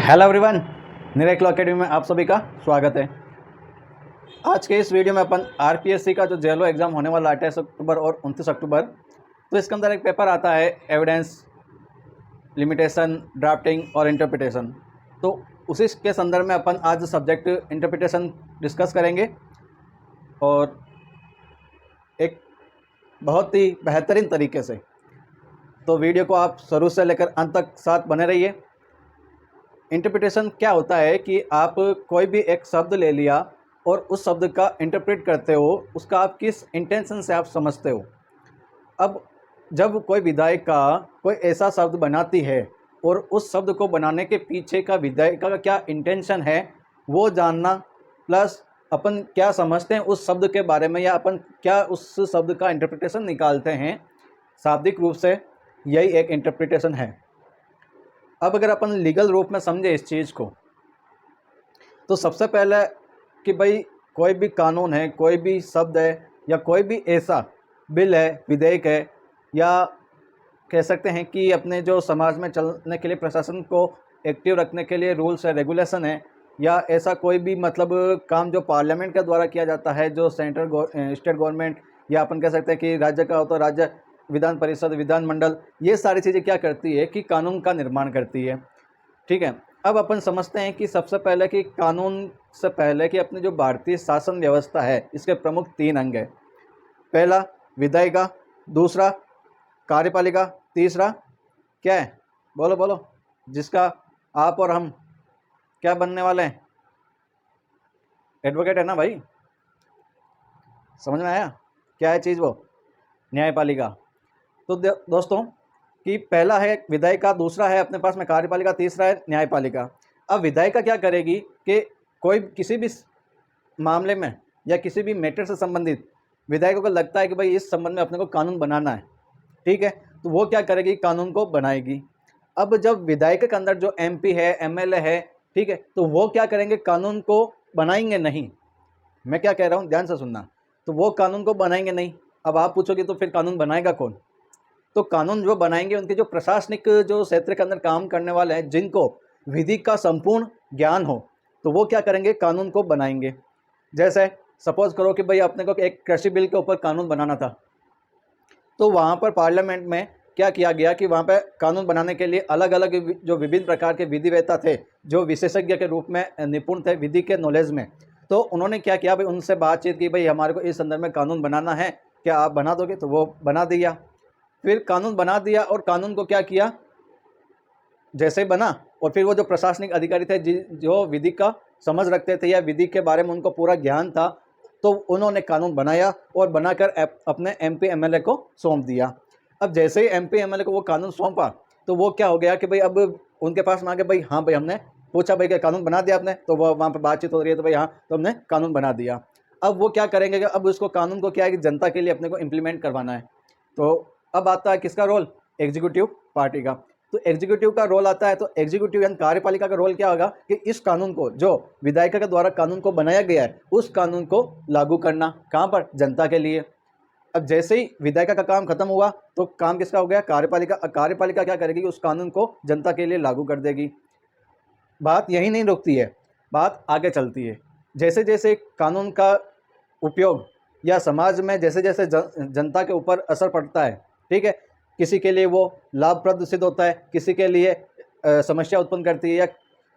Hello everyone, निरेक्लो academy में आप सभी का स्वागत है। आज के इस वीडियो में अपन आरपीएससी का जो जेलो एग्ज़ाम होने वाला 28 अक्टूबर और 29 अक्टूबर, तो इसके अंदर एक पेपर आता है एविडेंस, लिमिटेशन, ड्राफ्टिंग और इंटरप्रिटेशन। तो उसी के संदर्भ में अपन आज सब्जेक्ट इंटरप्रिटेशन डिस्कस करेंगे और एक बहुत ही बेहतरीन तरीके से। तो वीडियो को आप शुरू से लेकर अंत तक साथ बने रहिए। इंटरप्रिटेशन क्या होता है कि आप कोई भी एक शब्द ले लिया और उस शब्द का इंटरप्रेट करते हो, उसका आप किस इंटेंशन से आप समझते हो। अब जब कोई विधायिका कोई ऐसा शब्द बनाती है और उस शब्द को बनाने के पीछे का विधायिका का क्या इंटेंशन है वो जानना, प्लस अपन क्या समझते हैं उस शब्द के बारे में या अपन क्या उस शब्द का इंटरप्रिटेशन निकालते हैं शाब्दिक रूप से, यही एक इंटरप्रिटेशन है। अब अगर अपन लीगल रूप में समझे इस चीज़ को, तो सबसे पहले कि भाई कोई भी कानून है, कोई भी शब्द है या कोई भी ऐसा बिल है, विधेयक है, या कह सकते हैं कि अपने जो समाज में चलने के लिए प्रशासन को एक्टिव रखने के लिए रूल्स है, रेगुलेशन है, या ऐसा कोई भी मतलब काम जो पार्लियामेंट के द्वारा किया जाता है, जो स्टेट गवर्नमेंट या अपन कह सकते हैं कि राज्य का हो तो राज्य विधान परिषद, विधानमंडल, ये सारी चीज़ें क्या करती है कि कानून का निर्माण करती है। ठीक है। अब अपन समझते हैं कि सबसे पहले कि कानून से पहले कि अपनी जो भारतीय शासन व्यवस्था है, इसके प्रमुख 3 अंग है। पहला विधायिका, दूसरा कार्यपालिका, तीसरा क्या है, बोलो बोलो, जिसका आप और हम क्या बनने वाले हैं, एडवोकेट है ना भाई, समझ में आया क्या है चीज़ वो, न्यायपालिका। तो दोस्तों कि पहला है विधायिका, दूसरा है अपने पास में कार्यपालिका, तीसरा है न्यायपालिका। अब विधायिका क्या करेगी कि कोई किसी भी मामले में या किसी भी मैटर से संबंधित विधायकों को लगता है कि भाई इस संबंध में अपने को कानून बनाना है, ठीक है, तो वो क्या करेगी, कानून को बनाएगी। अब जब विधायक के अंदर जो एमपी है, एमएलए है, ठीक है, तो वो क्या करेंगे, कानून को बनाएंगे नहीं। मैं क्या कह रहा हूँ ध्यान से सुनना। तो वो कानून को बनाएंगे नहीं। अब आप पूछोगे तो फिर कानून बनाएगा कौन? तो कानून जो बनाएंगे उनके जो प्रशासनिक जो क्षेत्र के अंदर काम करने वाले हैं, जिनको विधि का संपूर्ण ज्ञान हो, तो वो क्या करेंगे, कानून को बनाएंगे। जैसे सपोज करो कि भाई अपने को एक कृषि बिल के ऊपर कानून बनाना था, तो वहाँ पर पार्लियामेंट में क्या किया गया कि वहाँ पर कानून बनाने के लिए अलग अलग जो विभिन्न प्रकार के विधिवेत्ता थे, जो विशेषज्ञ के रूप में निपुण थे विधि के नॉलेज में, तो उन्होंने क्या किया भाई, उनसे बातचीत की, भाई हमारे को इस संदर्भ में कानून बनाना है, क्या आप बना दोगे? तो वो बना दिया। फिर कानून बना दिया और कानून को क्या किया, जैसे ही बना, और फिर वो जो प्रशासनिक अधिकारी थे जो विधि का समझ रखते थे या विधि के बारे में उनको पूरा ज्ञान था, तो उन्होंने कानून बनाया और बनाकर अपने एमपी एमएलए को सौंप दिया। अब जैसे ही एमपी एमएलए को वो कानून सौंपा, तो वो क्या हो गया कि भाई अब उनके पास मांगे, भाई हाँ भाई हमने पूछा, भाई क्या कानून बना दिया आपने? तो वो वहाँ पर बातचीत हो रही है, तो भाई हाँ, तो हमने कानून बना दिया। अब वो क्या करेंगे कि अब उसको कानून को क्या है कि जनता के लिए अपने को इम्प्लीमेंट करवाना है। तो अब आता है किसका रोल, एग्जीक्यूटिव पार्टी का। तो एग्जीक्यूटिव का रोल आता है, तो एग्जीक्यूटिव यानी कार्यपालिका का रोल क्या होगा कि इस कानून को, जो विधायिका के द्वारा कानून को बनाया गया है, उस कानून को लागू करना, कहाँ पर, जनता के लिए। अब जैसे ही विधायिका का काम खत्म हुआ, तो काम किसका हो गया, कार्यपालिका। कार्यपालिका क्या करेगी, उस कानून को जनता के लिए लागू कर देगी। बात यही नहीं रुकती है, बात आगे चलती है। जैसे जैसे कानून का उपयोग या समाज में जैसे जैसे जनता के ऊपर असर पड़ता है, ठीक है, किसी के लिए वो लाभप्रद सिद्ध होता है, किसी के लिए समस्या उत्पन्न करती है, या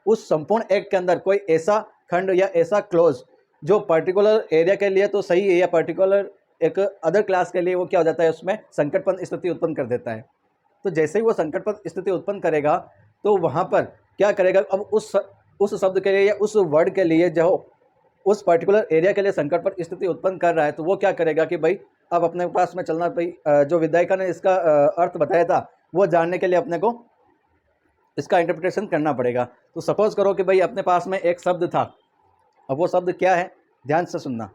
उस संपूर्ण एक्ट के अंदर कोई ऐसा खंड या ऐसा क्लोज जो पर्टिकुलर एरिया के लिए तो सही है या पर्टिकुलर एक अदर क्लास के लिए वो क्या हो जाता है, उसमें संकटपूर्ण स्थिति उत्पन्न कर देता है। तो जैसे ही वो संकटपूर्ण स्थिति उत्पन्न करेगा, तो वहाँ पर क्या करेगा, अब उस शब्द के लिए या उस वर्ड के लिए जो उस पर्टिकुलर एरिया के लिए संकट पर स्थिति उत्पन्न कर रहा है, तो वो क्या करेगा कि भाई अब अपने पास में चलना, भाई जो विधायिका ने इसका अर्थ बताया था, वो जानने के लिए अपने को इसका इंटरप्रिटेशन करना पड़ेगा। तो सपोज करो कि भाई अपने पास में एक शब्द था, अब वो शब्द क्या है, ध्यान से सुनना।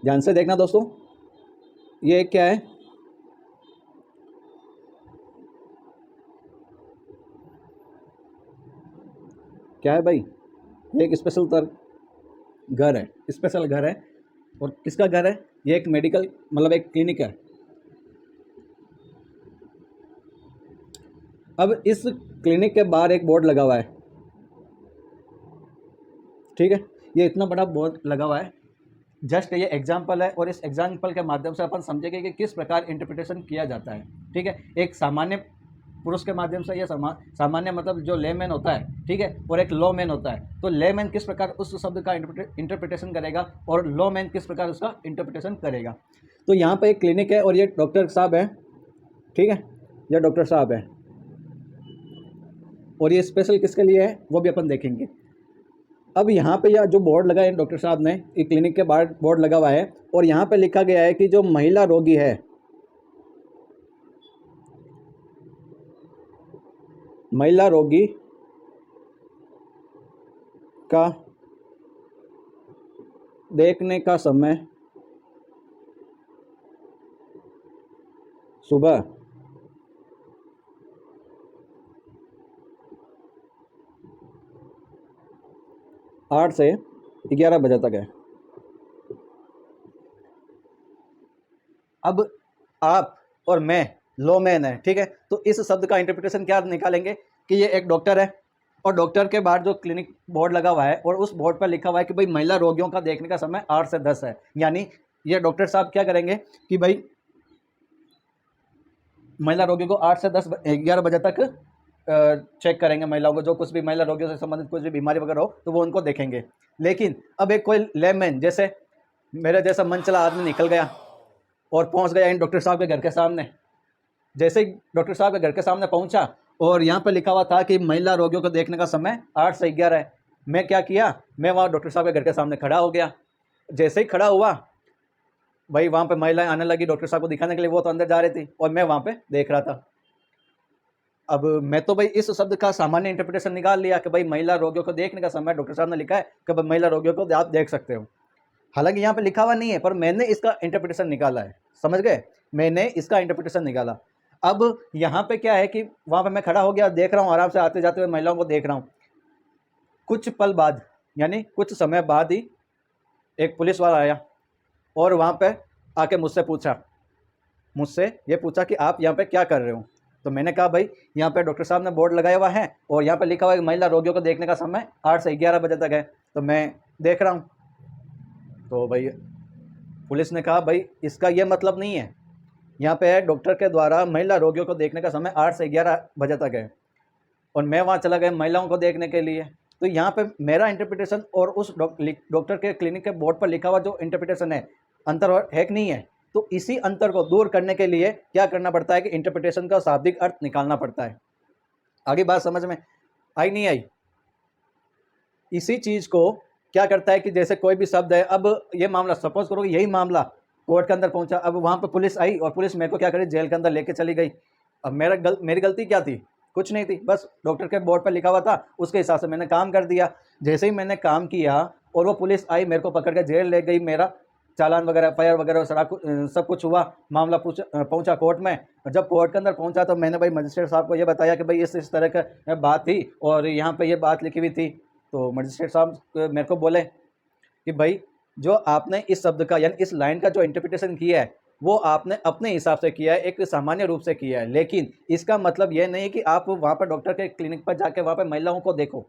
ध्यान से देखना दोस्तों, ये क्या है, क्या है भाई, ये एक स्पेशल घर है, स्पेशल घर है। और किसका घर है, ये एक मेडिकल मतलब एक क्लिनिक है। अब इस क्लिनिक के बाहर एक बोर्ड लगा हुआ है, ठीक है, ये इतना बड़ा बोर्ड लगा हुआ है। जस्ट ये एग्जाम्पल है और इस एग्जाम्पल के माध्यम से अपन समझेंगे कि किस प्रकार इंटरप्रिटेशन किया जाता है, ठीक है। एक सामान्य पुरुष के माध्यम से, यह सामान्य मतलब जो लेमैन होता है, ठीक है, और एक लॉ मैन होता है। तो लेमैन किस प्रकार उस शब्द का इंटरप्रिटेशन करेगा और लॉ मैन किस प्रकार उसका इंटरप्रिटेशन करेगा। तो यहाँ पर एक क्लिनिक है और ये डॉक्टर साहब हैं, ठीक है, ये डॉक्टर साहब हैं और ये स्पेशल किसके लिए है वो भी अपन देखेंगे। अब यहाँ पे यह जो बोर्ड लगा है डॉक्टर साहब ने, ये क्लिनिक के बाहर बोर्ड लगा हुआ है और यहाँ पे लिखा गया है कि जो महिला रोगी है, महिला रोगी का देखने का समय सुबह 8 से 11 बजे तक है। अब आप और मैं लॉ मैन है, ठीक है, तो इस शब्द का इंटरप्रिटेशन क्या निकालेंगे कि ये एक डॉक्टर है और डॉक्टर के बाहर जो क्लिनिक बोर्ड लगा हुआ है और उस बोर्ड पर लिखा हुआ है कि भाई महिला रोगियों का देखने का समय 8 से 10 है। यानी ये डॉक्टर साहब क्या करेंगे कि भाई महिला रोगियों को 8 से 10 11 बजे तक चेक करेंगे, महिलाओं को जो कुछ भी महिला रोगियों से संबंधित कुछ भी बीमारी वगैरह हो तो वो उनको देखेंगे। लेकिन अब एक कोई लेमैन जैसे मेरे जैसा मन चला आदमी निकल गया और पहुंच गया इन डॉक्टर साहब के घर के सामने। जैसे ही डॉक्टर साहब के घर के सामने पहुंचा और यहाँ पर लिखा हुआ था कि महिला रोगियों को देखने का समय 8 से 11 है, मैं क्या किया, मैं वहाँ डॉक्टर साहब के घर के सामने खड़ा हो गया। जैसे ही खड़ा हुआ भाई वहाँ पे महिलाएं आने लगी डॉक्टर साहब को दिखाने के लिए, वो तो अंदर जा रही थी और मैं वहाँ पे देख रहा था। अब मैं तो भाई इस शब्द का सामान्य इंटरप्रिटेशन निकाल लिया कि भाई महिला रोगियों को देखने का समय, डॉक्टर साहब ने लिखा है कि भाई महिला रोगियों को आप देख सकते हो। हालांकि यहाँ पे लिखा हुआ नहीं है पर मैंने इसका इंटरप्रिटेशन निकाला है, समझ गए, मैंने इसका इंटरप्रिटेशन निकाला। अब यहाँ पे क्या है कि वहाँ पे मैं खड़ा हो गया, देख रहा हूँ आराम से आते जाते हुए महिलाओं को देख रहा हूँ। कुछ पल बाद यानी कुछ समय बाद ही एक पुलिस वाला आया और वहाँ पे आके मुझसे ये पूछा कि आप यहाँ पे क्या कर रहे हो। तो मैंने कहा भाई यहाँ पे डॉक्टर साहब ने बोर्ड लगाया हुआ है और यहाँ पे लिखा हुआ है कि महिला रोगियों को देखने का समय 8 से 11 बजे तक है, तो मैं देख रहा हूँ। तो भाई पुलिस ने कहा भाई इसका ये मतलब नहीं है, यहाँ पे है डॉक्टर के द्वारा महिला रोगियों को देखने का समय 8 से 11 बजे तक है और मैं वहाँ चला गया महिलाओं को देखने के लिए। तो यहाँ पे मेरा इंटरप्रिटेशन और उस डॉक्टर के क्लिनिक के बोर्ड पर लिखा हुआ जो इंटरप्रिटेशन है, अंतर है कि नहीं है। तो इसी अंतर को दूर करने के लिए क्या करना पड़ता है कि इंटरप्रिटेशन का शाब्दिक अर्थ निकालना पड़ता है। आगे बात समझ में आई नहीं आई। इसी चीज़ को क्या करता है कि जैसे कोई भी शब्द है, अब ये मामला सपोज करो यही मामला कोर्ट के अंदर पहुंचा, अब वहाँ पे पुलिस आई और पुलिस मेरे को क्या करी, जेल के अंदर लेके चली गई। अब मेरी गलती क्या थी, कुछ नहीं थी, बस डॉक्टर के बोर्ड पर लिखा हुआ था उसके हिसाब से मैंने काम कर दिया। जैसे ही मैंने काम किया और वो पुलिस आई मेरे को पकड़ के जेल ले गई, मेरा चालान वगैरह FIR वगैरह सब कुछ हुआ, मामला पहुंचा कोर्ट में। जब कोर्ट के अंदर पहुंचा तो मैंने भाई मजिस्ट्रेट साहब को ये बताया कि भाई इस तरह का बात थी और यहाँ पे ये बात लिखी हुई थी। तो मजिस्ट्रेट साहब मेरे को बोले कि भाई जो आपने इस शब्द का यानी इस लाइन का जो इंटरप्रिटेशन किया है वो आपने अपने हिसाब से किया है, एक सामान्य रूप से किया है, लेकिन इसका मतलब यह नहीं कि आप वहाँ पर डॉक्टर के क्लिनिक पर जाके वहाँ पर महिलाओं को देखो।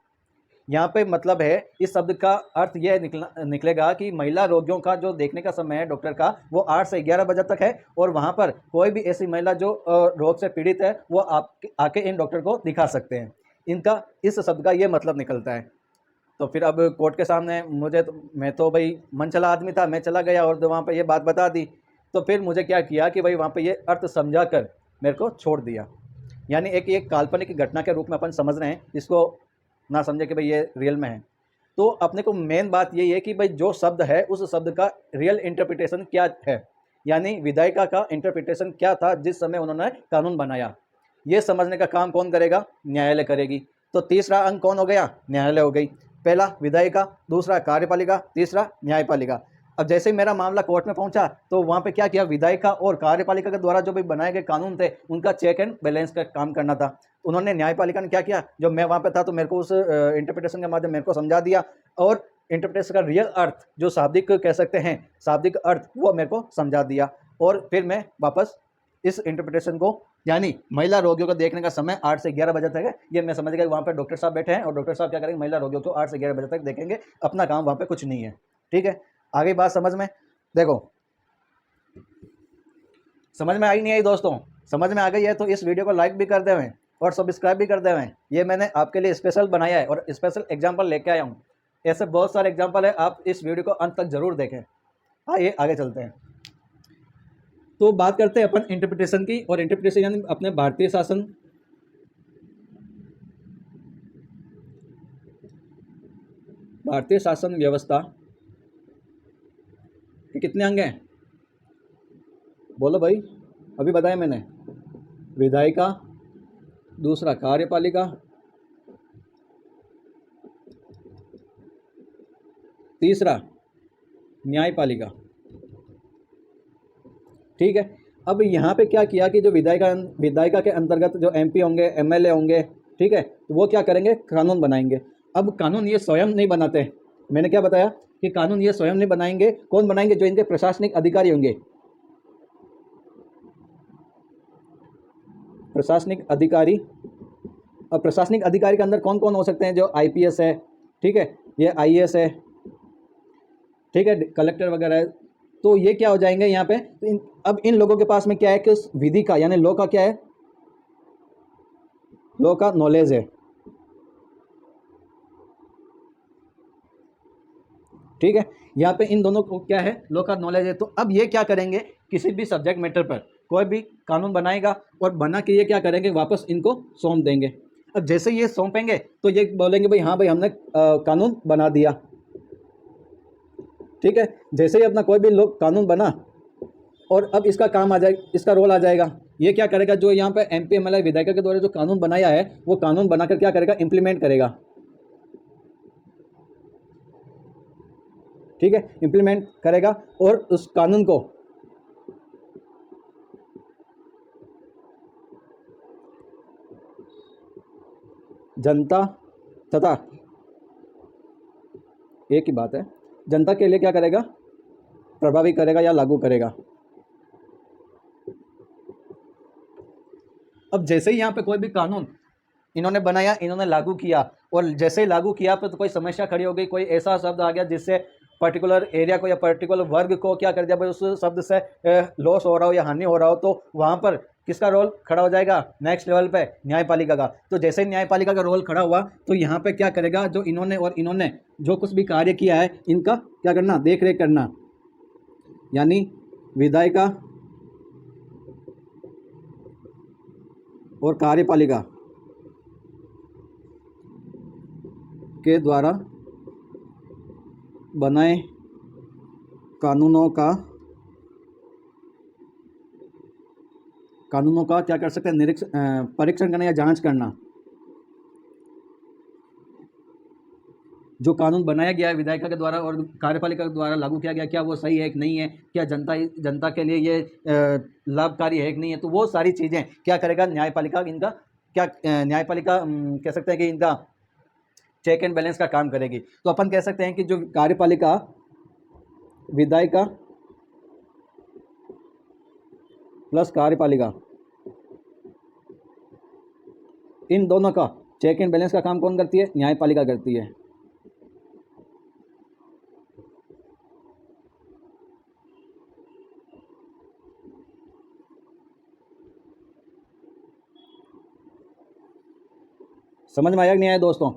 यहाँ पे मतलब है इस शब्द का अर्थ यह निकलेगा कि महिला रोगियों का जो देखने का समय है डॉक्टर का वो 8 से 11 बजे तक है और वहाँ पर कोई भी ऐसी महिला जो रोग से पीड़ित है वो आके इन डॉक्टर को दिखा सकते हैं। इनका इस शब्द का ये मतलब निकलता है। तो फिर अब कोर्ट के सामने मैं तो भाई मन चला आदमी था, मैं चला गया और वहाँ पर ये बात बता दी। तो फिर मुझे क्या किया कि भाई वहाँ पे ये अर्थ समझा कर मेरे को छोड़ दिया। यानी एक काल्पनिक घटना के रूप में अपन समझ रहे हैं, इसको ना समझे कि भाई ये रियल में है। तो अपने को मेन बात यही है कि भाई जो शब्द है उस शब्द का रियल इंटरप्रिटेशन क्या है, यानी विधायिका का इंटरप्रिटेशन क्या था जिस समय उन्होंने कानून बनाया। ये समझने का काम कौन करेगा, न्यायालय करेगी। तो तीसरा अंग कौन हो गया, न्यायालय हो गई। पहला विधायिका, दूसरा कार्यपालिका, तीसरा न्यायपालिका। अब जैसे ही मेरा मामला कोर्ट में पहुंचा तो वहाँ पे क्या किया, विधायिका और कार्यपालिका के द्वारा जो भी बनाए गए कानून थे उनका चेक एंड बैलेंस का काम करना था। उन्होंने न्यायपालिका ने क्या किया, जब मैं वहाँ पे था तो मेरे को उस इंटरप्रिटेशन के माध्यम मेरे को समझा दिया और इंटरप्रिटेशन का रियल अर्थ जो शाब्दिक कह सकते हैं, शाब्दिक अर्थ, वो मेरे को समझा दिया। और फिर मैं वापस इस इंटरप्रिटेशन को, यानी महिला रोगियों को देखने का समय 8 से 11 बजे तक है, ये मैं समझ गया। वहाँ पर डॉक्टर साहब बैठे हैं और डॉक्टर साहब क्या करेंगे, महिला रोगियों को 8 से 11 बजे तक देखेंगे, अपना काम वहाँ पे कुछ नहीं है। ठीक है, आगे बात समझ में, देखो समझ में आई नहीं आई दोस्तों? समझ में आ गई है तो इस वीडियो को लाइक भी कर देवें और सब्सक्राइब भी कर देवें। ये मैंने आपके लिए स्पेशल बनाया है और स्पेशल एग्जाम्पल लेके आया हूँ। ऐसे बहुत सारे एग्जाम्पल है, आप इस वीडियो को अंत तक जरूर देखें। आइए आगे चलते हैं। तो बात करते हैं अपन इंटरप्रिटेशन की, और इंटरप्रिटेशन यानी अपने भारतीय शासन व्यवस्था के कितने अंग हैं? बोलो भाई, अभी बताया मैंने। विधायिका, दूसरा कार्यपालिका, तीसरा न्यायपालिका। ठीक है, अब यहाँ पे क्या किया कि जो विधायिका के अंतर्गत जो एमपी होंगे, एमएलए होंगे, ठीक है, तो वो क्या करेंगे, कानून बनाएंगे। अब कानून ये स्वयं नहीं बनाते, मैंने क्या बताया कि कानून ये स्वयं नहीं बनाएंगे। कौन बनाएंगे? जो इनके प्रशासनिक अधिकारी होंगे। प्रशासनिक अधिकारी, अब प्रशासनिक अधिकारी के अंदर कौन कौन हो सकते हैं? जो आईपीएस है, ठीक है, ये आईएएस है, ठीक है, कलेक्टर वगैरह है। तो ये क्या हो जाएंगे यहाँ पे? अब इन लोगों के पास में क्या है कि उस विधि का, यानी लॉ का क्या है, लॉ का नॉलेज है। ठीक है, यहाँ पे इन दोनों को क्या है, लॉ का नॉलेज है। तो अब ये क्या करेंगे, किसी भी सब्जेक्ट मैटर पर कोई भी कानून बनाएगा और बना के ये क्या करेंगे, वापस इनको सौंप देंगे। अब जैसे ये सौंपेंगे तो ये बोलेंगे भाई हाँ भाई हमने कानून बना दिया। ठीक है, जैसे ही अपना कोई भी लोग कानून बना और अब इसका काम आ जाएगा, इसका रोल आ जाएगा। ये क्या करेगा, जो यहाँ पे एमपी एमएलए विधायिका के द्वारा जो कानून बनाया है, वो कानून बनाकर क्या करेगा, इम्प्लीमेंट करेगा। ठीक है, इम्प्लीमेंट करेगा और उस कानून को जनता तथा, एक ही बात है, जनता के लिए क्या करेगा, प्रभावी करेगा या लागू करेगा। अब जैसे ही यहाँ पे कोई भी कानून इन्होंने बनाया, इन्होंने लागू किया, और जैसे ही लागू किया तो कोई समस्या खड़ी हो गई, कोई ऐसा शब्द आ गया जिससे पर्टिकुलर एरिया को या पर्टिकुलर वर्ग को क्या कर दिया भाई, उस शब्द से लॉस हो रहा हो या हानि हो रहा हो, तो वहाँ पर किसका रोल खड़ा हो जाएगा, नेक्स्ट लेवल पे न्यायपालिका का। तो जैसे ही न्यायपालिका का रोल खड़ा हुआ तो यहाँ पे क्या करेगा, जो इन्होंने जो कुछ भी कार्य किया है, इनका क्या करना, देख रेख करना। यानी विधायिका और कार्यपालिका के द्वारा बनाए कानूनों का क्या कर सकते हैं, परीक्षण करना या जांच करना। जो कानून बनाया गया है विधायिका के द्वारा और कार्यपालिका के द्वारा लागू किया गया, क्या वो सही है कि नहीं है, क्या जनता के लिए ये लाभकारी है कि नहीं है, तो वो सारी चीज़ें क्या करेगा न्यायपालिका, इनका क्या न्यायपालिका कह सकते हैं कि इनका चेक एंड बैलेंस का काम करेगी। तो अपन कह सकते हैं कि जो कार्यपालिका, विधायिका प्लस कार्यपालिका, इन दोनों का चेक एंड बैलेंस का काम कौन करती है, न्यायपालिका करती है। समझ में आया कि नहीं आया दोस्तों?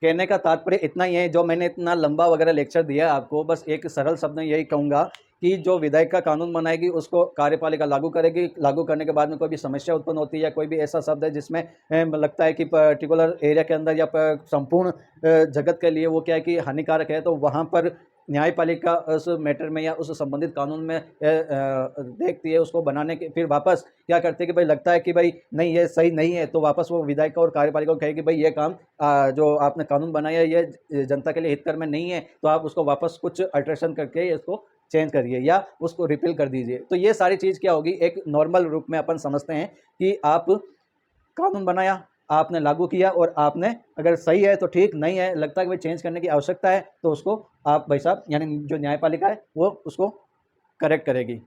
कहने का तात्पर्य इतना ही है, जो मैंने इतना लंबा वगैरह लेक्चर दिया आपको, बस एक सरल शब्द में यही कहूँगा कि जो विधायक का कानून बनाएगी उसको कार्यपालिका लागू करेगी। लागू करने के बाद में कोई भी समस्या उत्पन्न होती है या कोई भी ऐसा शब्द है जिसमें लगता है कि पर्टिकुलर एरिया के अंदर या संपूर्ण जगत के लिए वो क्या है कि हानिकारक है, तो वहाँ पर न्यायपालिका उस मैटर में या उस संबंधित कानून में देखती है, उसको बनाने के फिर वापस क्या करती है कि भाई लगता है कि भाई नहीं ये सही नहीं है, तो वापस वो विधायक और कार्यपालिका को कहे कि भाई ये काम जो आपने कानून बनाया ये जनता के लिए हितकर में नहीं है, तो आप उसको वापस कुछ अल्ट्रेशन करके इसको चेंज करिए या उसको रिपील कर दीजिए। तो ये सारी चीज़ क्या होगी, एक नॉर्मल रूप में अपन समझते हैं कि आप कानून बनाया, आपने लागू किया और आपने अगर सही है तो ठीक, नहीं है लगता है कि भाई चेंज करने की आवश्यकता है, तो उसको आप भाई साहब यानी जो न्यायपालिका है वो उसको करेक्ट करेगी।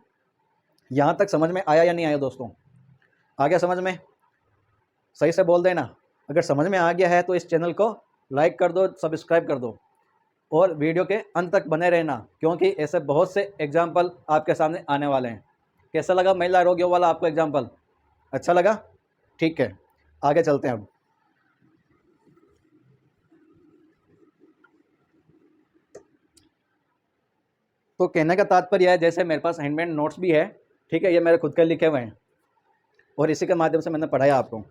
यहाँ तक समझ में आया या नहीं आया दोस्तों? आ गया समझ में? सही से बोल देना। अगर समझ में आ गया है तो इस चैनल को लाइक कर दो, सब्सक्राइब कर दो और वीडियो के अंत तक बने रहना, क्योंकि ऐसे बहुत से एग्जाम्पल आपके सामने आने वाले हैं। कैसा लगा महिला रोगियों वाला आपको एग्जाम्पल? अच्छा लगा? ठीक है, आगे चलते हैं अब। तो कहने का तात्पर्य है, जैसे मेरे पास हैंडमेड नोट्स भी है, ठीक है, ये मेरे खुद के लिखे हुए हैं और इसी के माध्यम से मैंने पढ़ाया आपको।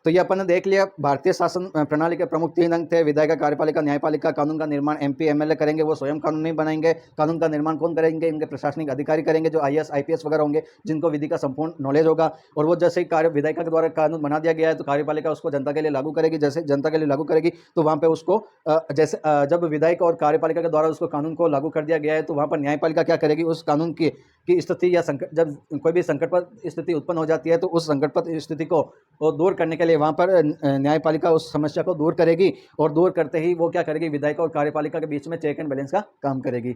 तो ये अपन ने देख लिया, भारतीय शासन प्रणाली के प्रमुख 3 अंग थे: विधायिका, कार्यपालिका, न्यायपालिका। कानून का निर्माण एमपी एमएलए करेंगे, वो स्वयं कानून नहीं बनाएंगे। कानून का निर्माण कौन करेंगे? इनके प्रशासनिक अधिकारी करेंगे, जो आईएएस आईपीएस वगैरह होंगे, जिनको विधि का संपूर्ण नॉलेज होगा। और वो जैसे ही विधायिका के द्वारा कानून बना दिया गया है तो कार्यपालिका उसको जनता के लिए लागू करेगी। जैसे जनता के लिए लागू करेगी तो वहाँ पर उसको जब विधायिका और कार्यपालिका के द्वारा उसको कानून को लागू कर दिया गया है तो वहाँ पर न्यायपालिका क्या करेगी? उस कानून की स्थिति या संकट, जब कोई भी संकटप्रद स्थिति उत्पन्न हो जाती है तो उस संकटप्रद स्थिति को दूर करने के लिए वहाँ पर न्यायपालिका उस समस्या को दूर करेगी और दूर करते ही वो क्या करेगी? विधायिका और कार्यपालिका के बीच में चेक एंड बैलेंस का काम करेगी।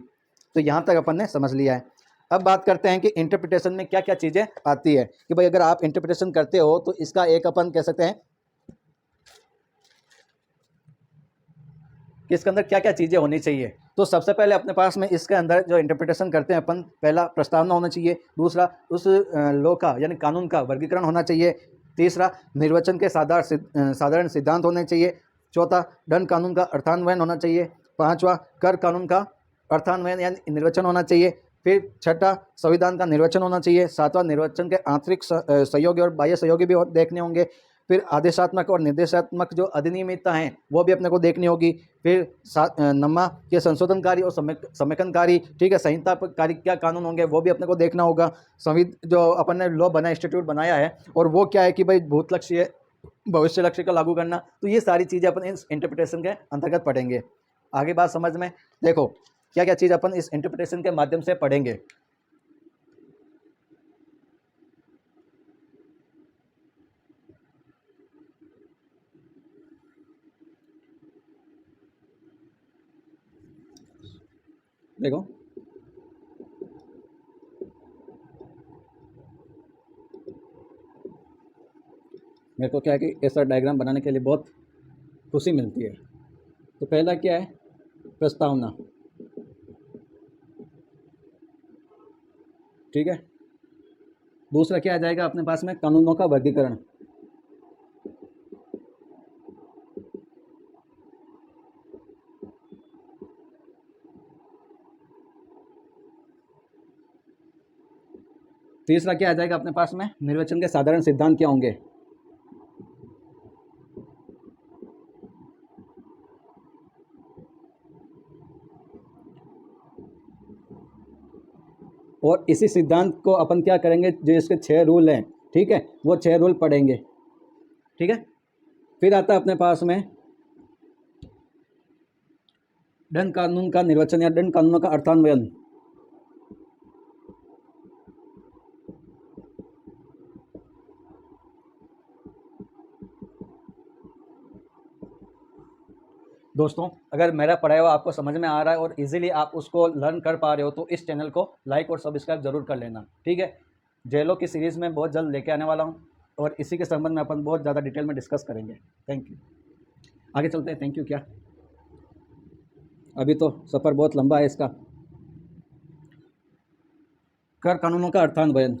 तो यहाँ तक अपन ने समझ लिया है। अब बात करते हैं कि इंटरप्रिटेशन में क्या क्या चीज़ें आती है, कि भाई अगर आप इंटरप्रिटेशन करते हो तो इसका एक अपन कह सकते हैं कि इसके अंदर क्या क्या चीज़ें होनी चाहिए। तो सबसे पहले अपने पास में इसके अंदर जो इंटरप्रिटेशन करते हैं अपन, पहला प्रस्तावना होना चाहिए, दूसरा उस लॉ का यानी कानून का वर्गीकरण होना चाहिए, तीसरा निर्वचन के साधारण सिद्धांत होने चाहिए, चौथा दंड कानून का अर्थान्वयन होना चाहिए, पांचवा कर कानून का अर्थान्वयन यानी निर्वचन होना चाहिए, फिर छठा संविधान का निर्वचन होना चाहिए, सातवां निर्वचन के आंतरिक सहयोगी और बाह्य सहयोगी भी देखने होंगे, फिर आदेशात्मक और निर्देशात्मक जो अधिनियमितता हैं वो भी अपने को देखनी होगी, फिर नम्मा के संशोधनकारी और समेकनकारी, ठीक है, संहिताकारी क्या कानून होंगे वो भी अपने को देखना होगा। जो अपन ने लॉ बना, इंस्टीट्यूट बनाया है, और वो क्या है कि भाई भूत लक्ष्य भविष्य लक्ष्य को लागू करना, तो ये सारी चीज़ें अपन इस इंटरप्रिटेशन के अंतर्गत पढ़ेंगे। आगे बात समझ में, देखो क्या क्या चीज़ अपन इस इंटरप्रिटेशन के माध्यम से पढ़ेंगे। देखो मेरे को क्या है कि ऐसा डायग्राम बनाने के लिए बहुत खुशी मिलती है। तो पहला क्या है? प्रस्तावना, ठीक है। दूसरा क्या आ जाएगा अपने पास में? कानूनों का वर्गीकरण। तीसरा क्या आ जाएगा अपने पास में? निर्वचन के साधारण सिद्धांत क्या होंगे। और इसी सिद्धांत को अपन क्या करेंगे, जो इसके 6 रूल हैं, ठीक है, वो 6 रूल पढ़ेंगे, ठीक है। फिर आता है अपने पास में दंड कानून का निर्वचन या दंड कानूनों का अर्थान्वयन। दोस्तों अगर मेरा पढ़ाया हुआ आपको समझ में आ रहा है और इजीली आप उसको लर्न कर पा रहे हो तो इस चैनल को लाइक और सब्सक्राइब जरूर कर लेना, ठीक है। जेलों की सीरीज़ में बहुत जल्द लेके आने वाला हूँ और इसी के संबंध में अपन बहुत ज़्यादा डिटेल में डिस्कस करेंगे। Thank you. आगे चलते हैं। थैंक यू क्या, अभी तो सफ़र बहुत लंबा है इसका। कर कानूनों का अर्थान्वयन।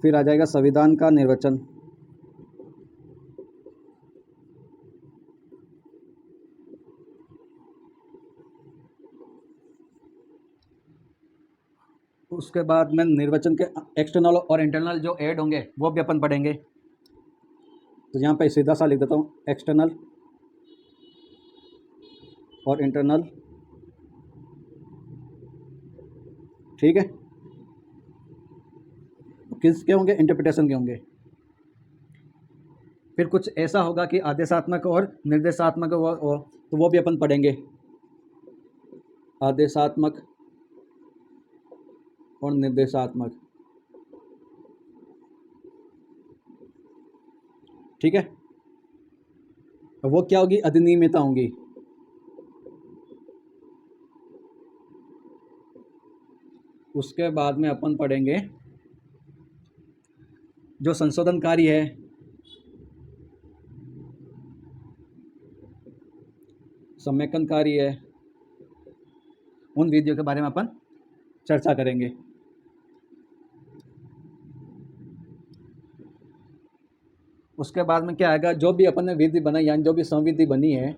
फिर आ जाएगा संविधान का निर्वचन। उसके बाद में निर्वचन के एक्सटर्नल और इंटरनल जो ऐड होंगे वो भी अपन पढ़ेंगे। तो यहाँ पे सीधा सा लिख देता हूँ, एक्सटर्नल और इंटरनल ठीक है, किसके होंगे? इंटरप्रिटेशन के होंगे। फिर कुछ ऐसा होगा कि आदेशात्मक और निर्देशात्मक तो वो भी अपन पढ़ेंगे। आदेशात्मक और निर्देशात्मक, ठीक है। वो क्या होगी? अधिनियमितता होंगी। उसके बाद में अपन पढ़ेंगे जो संशोधनकारी है, समेकनकारी है, उन विधियों के बारे में अपन चर्चा करेंगे। उसके बाद में क्या आएगा? जो भी अपन ने विधि बनाई, यानी जो भी संविधि बनी है,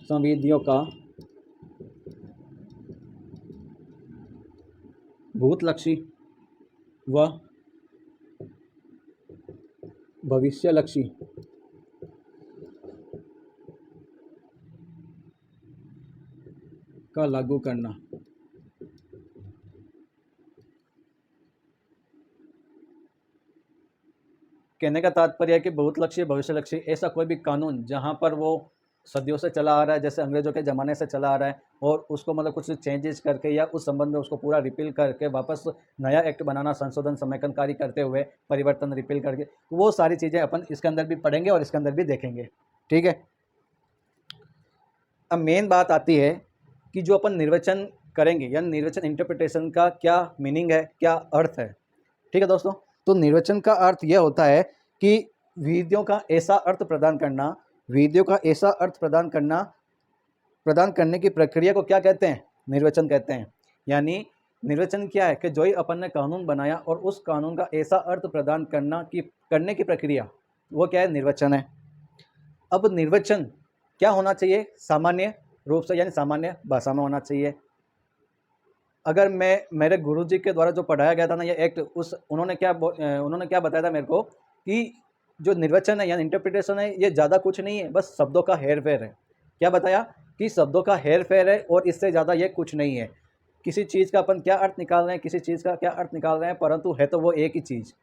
संविधियों का भूतलक्षी व भविष्यलक्षी का लागू करना। कहने का तात्पर्य है कि बहुतलक्षी भविष्यलक्षी ऐसा कोई भी कानून जहां पर वो सदियों से चला आ रहा है, जैसे अंग्रेजों के ज़माने से चला आ रहा है, और उसको मतलब कुछ चेंजेस करके या उस संबंध में उसको पूरा रिपील करके वापस नया एक्ट बनाना, संशोधन समेकनकारी करते हुए परिवर्तन रिपील करके, वो सारी चीज़ें अपन इसके अंदर भी पढ़ेंगे और इसके अंदर भी देखेंगे। ठीक है। अब मेन बात आती है कि जो अपन निर्वचन करेंगे, यानी निर्वचन इंटरप्रिटेशन का क्या मीनिंग है, क्या अर्थ है। ठीक है दोस्तों, तो निर्वचन का अर्थ यह होता है कि विधियों का ऐसा अर्थ प्रदान करना, विधियों का ऐसा अर्थ प्रदान करने की प्रक्रिया को क्या कहते हैं? निर्वचन कहते हैं। यानी निर्वचन क्या है कि जो ही अपन ने कानून बनाया और उस कानून का ऐसा अर्थ प्रदान करने की प्रक्रिया, वो क्या है? निर्वचन है। अब निर्वचन क्या होना चाहिए? सामान्य रूप से, यानी सामान्य भाषा में होना चाहिए। अगर मैं मेरे गुरुजी के द्वारा जो पढ़ाया गया था ना ये एक्ट, उन्होंने क्या बताया था मेरे को कि जो निर्वचन है यानी इंटरप्रिटेशन है, ये ज़्यादा कुछ नहीं है, बस शब्दों का हेर फेर है। क्या बताया? कि शब्दों का हेर फेर है और इससे ज़्यादा ये कुछ नहीं है। किसी चीज़ का अपन क्या अर्थ निकाल रहे हैं, किसी चीज़ का क्या अर्थ निकाल रहे हैं, परंतु है तो वो एक ही चीज़।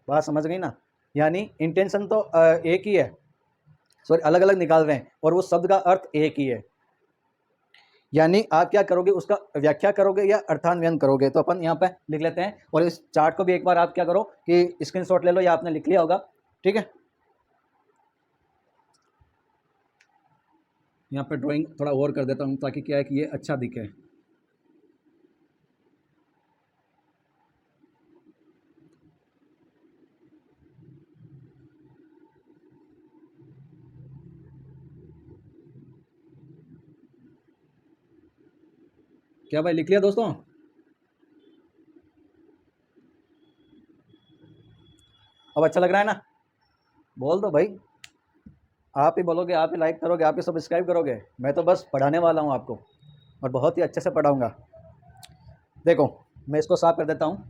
बात समझ गई ना? यानी इंटेंशन तो एक ही है, सॉरी अलग अलग निकाल रहे हैं, और वो शब्द का अर्थ एक ही है। यानी आप क्या करोगे? उसका व्याख्या करोगे या अर्थान्वयन करोगे। तो अपन यहाँ पे लिख लेते हैं, और इस चार्ट को भी एक बार आप क्या करो कि स्क्रीनशॉट ले लो, या आपने लिख लिया होगा। ठीक है, यहाँ पे ड्राइंग थोड़ा और कर देता हूँ ताकि क्या है कि ये अच्छा दिखे। क्या भाई लिख लिया दोस्तों? अब अच्छा लग रहा है ना? बोल दो भाई, आप ही बोलोगे, आप ही लाइक करोगे, आप ही सब्सक्राइब करोगे। मैं तो बस पढ़ाने वाला हूँ आपको, और बहुत ही अच्छे से पढ़ाऊँगा। देखो मैं इसको साफ कर देता हूँ।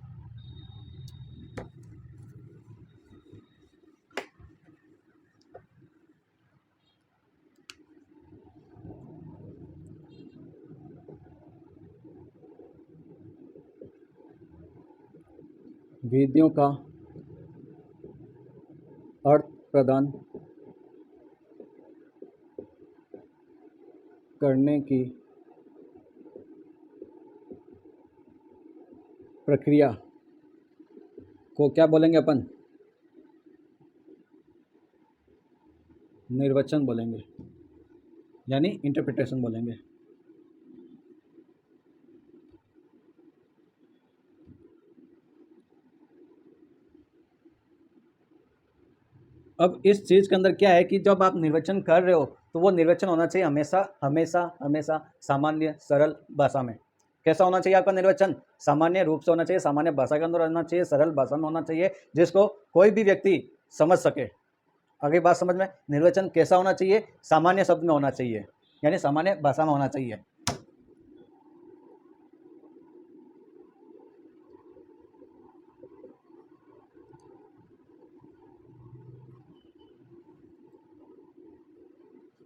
विधियों का अर्थ प्रदान करने की प्रक्रिया को क्या बोलेंगे अपन? निर्वचन बोलेंगे, यानी इंटरप्रिटेशन बोलेंगे। अब इस चीज़ के अंदर क्या है कि जब आप निर्वचन कर रहे हो तो वो निर्वचन होना चाहिए हमेशा हमेशा हमेशा सामान्य सरल भाषा में। कैसा होना चाहिए आपका निर्वचन? सामान्य रूप से होना चाहिए, सामान्य भाषा के अंदर होना चाहिए, सरल भाषा में होना चाहिए, जिसको कोई भी व्यक्ति समझ सके। आगे बात समझ में? निर्वचन कैसा होना चाहिए? सामान्य शब्द में होना चाहिए, यानी सामान्य भाषा में होना चाहिए।